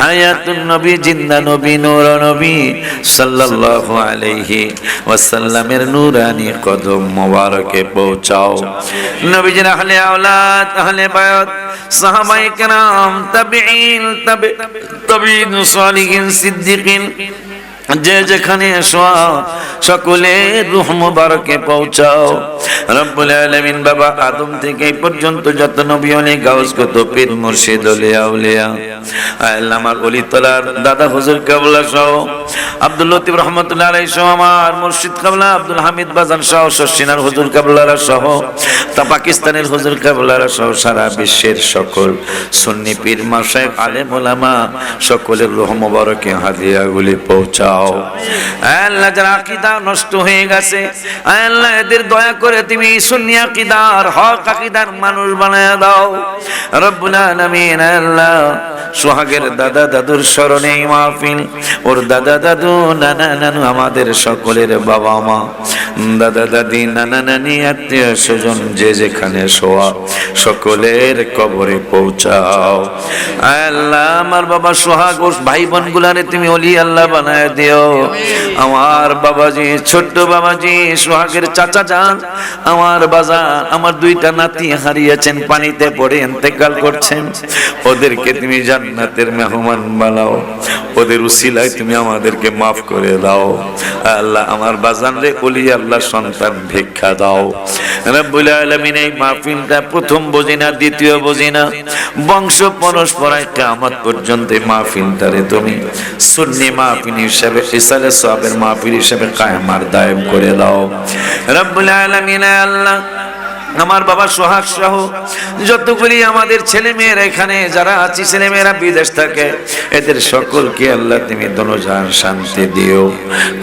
হায়াতুন নবী, জিন্দা নবী, নূর নবী সাল্লাল্লাহু আলাইহি ওয়াসাল্লামের নূরানি কদম মোবারকে পৌঁছাও। নবীজির আহলে আওলাদ, আহলে বায়াত, সাহাবায়ে কেরাম, তাবিঈন, তাবিঈন, সালিহিন, সিদ্দিকিন, যে যেখানে শোয়া সকলের রূহ মুবারকে পৌঁছাও রব্বুল আলামিন। বাবা আদম থেকে এই পর্যন্ত যত নবী ওলি গাউস কুতুব পীর মুর্শিদ ওলিয়া আউলিয়া আল্লাহ আমার ওলি তলার দাদা হুজুর কেবলা সহ আব্দুল লতিফ রহমাতুল্লাহ আলাইহি সহ আমার মুর্শিদ কেবলা আব্দুল হামিদ বাজান সহ শশিনার হুজুর কেবলারা সহ তা পাকিস্তানের হুজুর কেবলারা সহ সারা বিশ্বের সকল সুন্নি পীর মাশায়েখ আলেম ওলামা সকলের রূহ মুবারকে হাদিয়াগুলি পৌঁছাও। আল্লাহ যারা আকীদা নষ্ট হয়ে গেছে আল্লাহ এদের দয়া করে তুমি সুন্নি আকীদার হক আকীদার মানুষ বানায় দাও রব্বুল আলামিন। আল্লাহ সোহাগের দাদা দাদুর স্মরণে মাহফিল, ওর দাদা দাদু নানা নানু আমাদের সকলের বাবা মা দাদা দাদি নানা নানি আত্মীয় স্বজন যে যেখানে শোয়া সকলের কবরে পৌঁছাও। আল্লাহ আমার বাবা সোহাগ ও ভাই বোন গুলারে তুমি ওলি আল্লাহ বানায় দিও। আমার বাবাজি ছোট্ট বাবাজি সোহাগের চাচা যান আমার বাজান আমার দুইটা নাতি হারিয়েছেন, পানিতে পড়ে ইন্তেকাল করছেন, ওদেরকে তুমি জান্নাতের মেহমান বানাও, ওদের উসিলায় তুমি আমাদেরকে মাফ করে দাও। আল্লাহ আমার বাজান রে ওলি আল্লাহ সন্তান ভিক্ষা দাও রব্বুল আলামিন। এই মাহফিলটা প্রথম বুঝি না দ্বিতীয় বুঝি না, বংশ পরস্পরায় কিয়ামত পর্যন্ত এই মাহফিলটারে তুমি সুন্নি মাহফিল হিসেবে ইসালে সওয়াবের মাহফিল হিসেবে কায়েম আর দায়েম করে দাও রব্বুল আলামিন। আল্লাহ আমার বাবা সোহাগ সহ যতগুলি আমাদের ছেলে মেয়েরা এখানে যারা আছে ছেলে মেয়েরা বিদেশ থাকে এদের সকলকে আল্লাহ তুমি দনজাহান শান্তি দিও।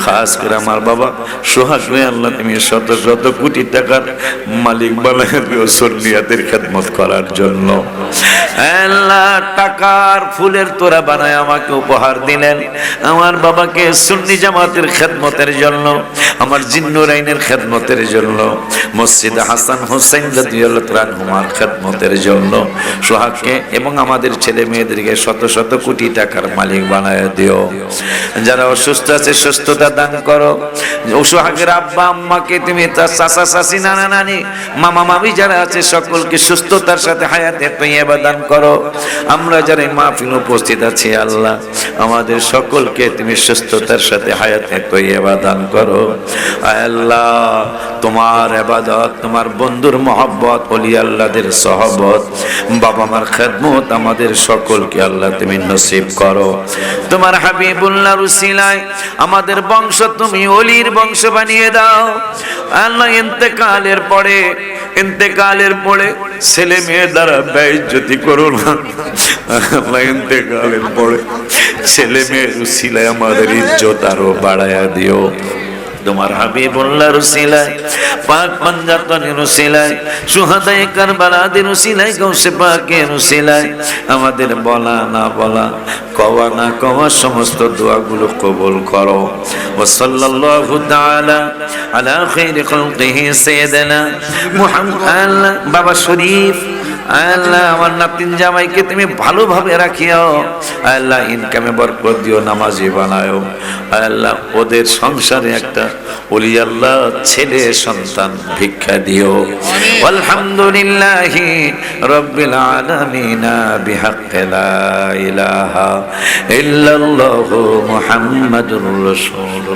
খাস করে আমার বাবা সোহাগ আল্লাহ তুমি শত শত কোটি টাকার মালিক বানায় দিও সুন্নিয়াতের খেদমত করার জন্য। আল্লাহ টাকার ফুলের তোরা বানায় আমাকে উপহার দিলেন, আমার বাবাকে সুন্নি জামাতের খেদমতের জন্য, আমার জিন্নুরাইনের খেদমতের জন্য, মসজিদ হাসান হুসাইন রাদিয়াল্লাহু তাআলা আনহুমার খেদমতের জন্য সোহাগকে এবং আমাদের ছেলে মেয়েদেরকে শত শত কোটি টাকার মালিক বানায় দিও। যারা অসুস্থ আছে সুস্থতা দান করো। সোহাগের আব্বা আম্মাকে তুমি তার চাচা চাচি নানা নানি মামা মামি যারা আছে সকলকে সুস্থতার সাথে হায়াতে তৈয়বা দান করো। আমরা যারা এই মাহফিলে উপস্থিত আছি আল্লাহ আমাদের সকলকে তুমি সুস্থতার সাথে হায়াতে তৈয়বা দান করো। আল্লাহ তোমার ইবাদত, তোমার বন্ধুর মহব্বত, ওলি আল্লাহদের সহবত, বাবা মার খেদমত আমাদের সকলকে আল্লাহ তুমি নসিব করো। তোমার হাবিবুল্লাহর উসিলায় আমাদের বংশ তুমি ওলির বংশ বানিয়ে দাও আল্লাহ। ইন্তেকালের পরে ছেলে মেয়ে দ্বারা বেইজ্জতি করো না আল্লাহ। ইন্তেকালের পরে ছেলে মেয়ের উসিলায় আমাদের ইজ্জত আরো বাড়ায়া দিও। তোমার হাবিবুল্লাহর উসিলায় পাক পাঞ্জাতনের উসিলায় শুহাদায়ে কারবালাদের উসিলায় গাউসে পাকের উসিলায় আমাদের বলা না বলা কওয়া না কওয়া সমস্ত দোয়াগুলো কবুল করো। ওয়া সাল্লাল্লাহু তাআলা আলা খাইরি খালকিহি সাইয়্যিদিনা মুহাম্মদ। বাবা শরীফ আল্লাহ আমার নাতিন জামাইকে তুমি ভালোভাবে রাখিও আল্লাহ, ইনকামে বরকত দিও, নামাজি বানাও আল্লাহ, ওদের সংসারে একটা ওলি আল্লাহ ছেলে সন্তান ভিক্ষা দিও। আলহামদুলিল্লাহি রাব্বিল আলামিন বিহাক্কি লা ইলাহা ইল্লাল্লাহু মুহাম্মাদুর রাসূলুল্লাহ।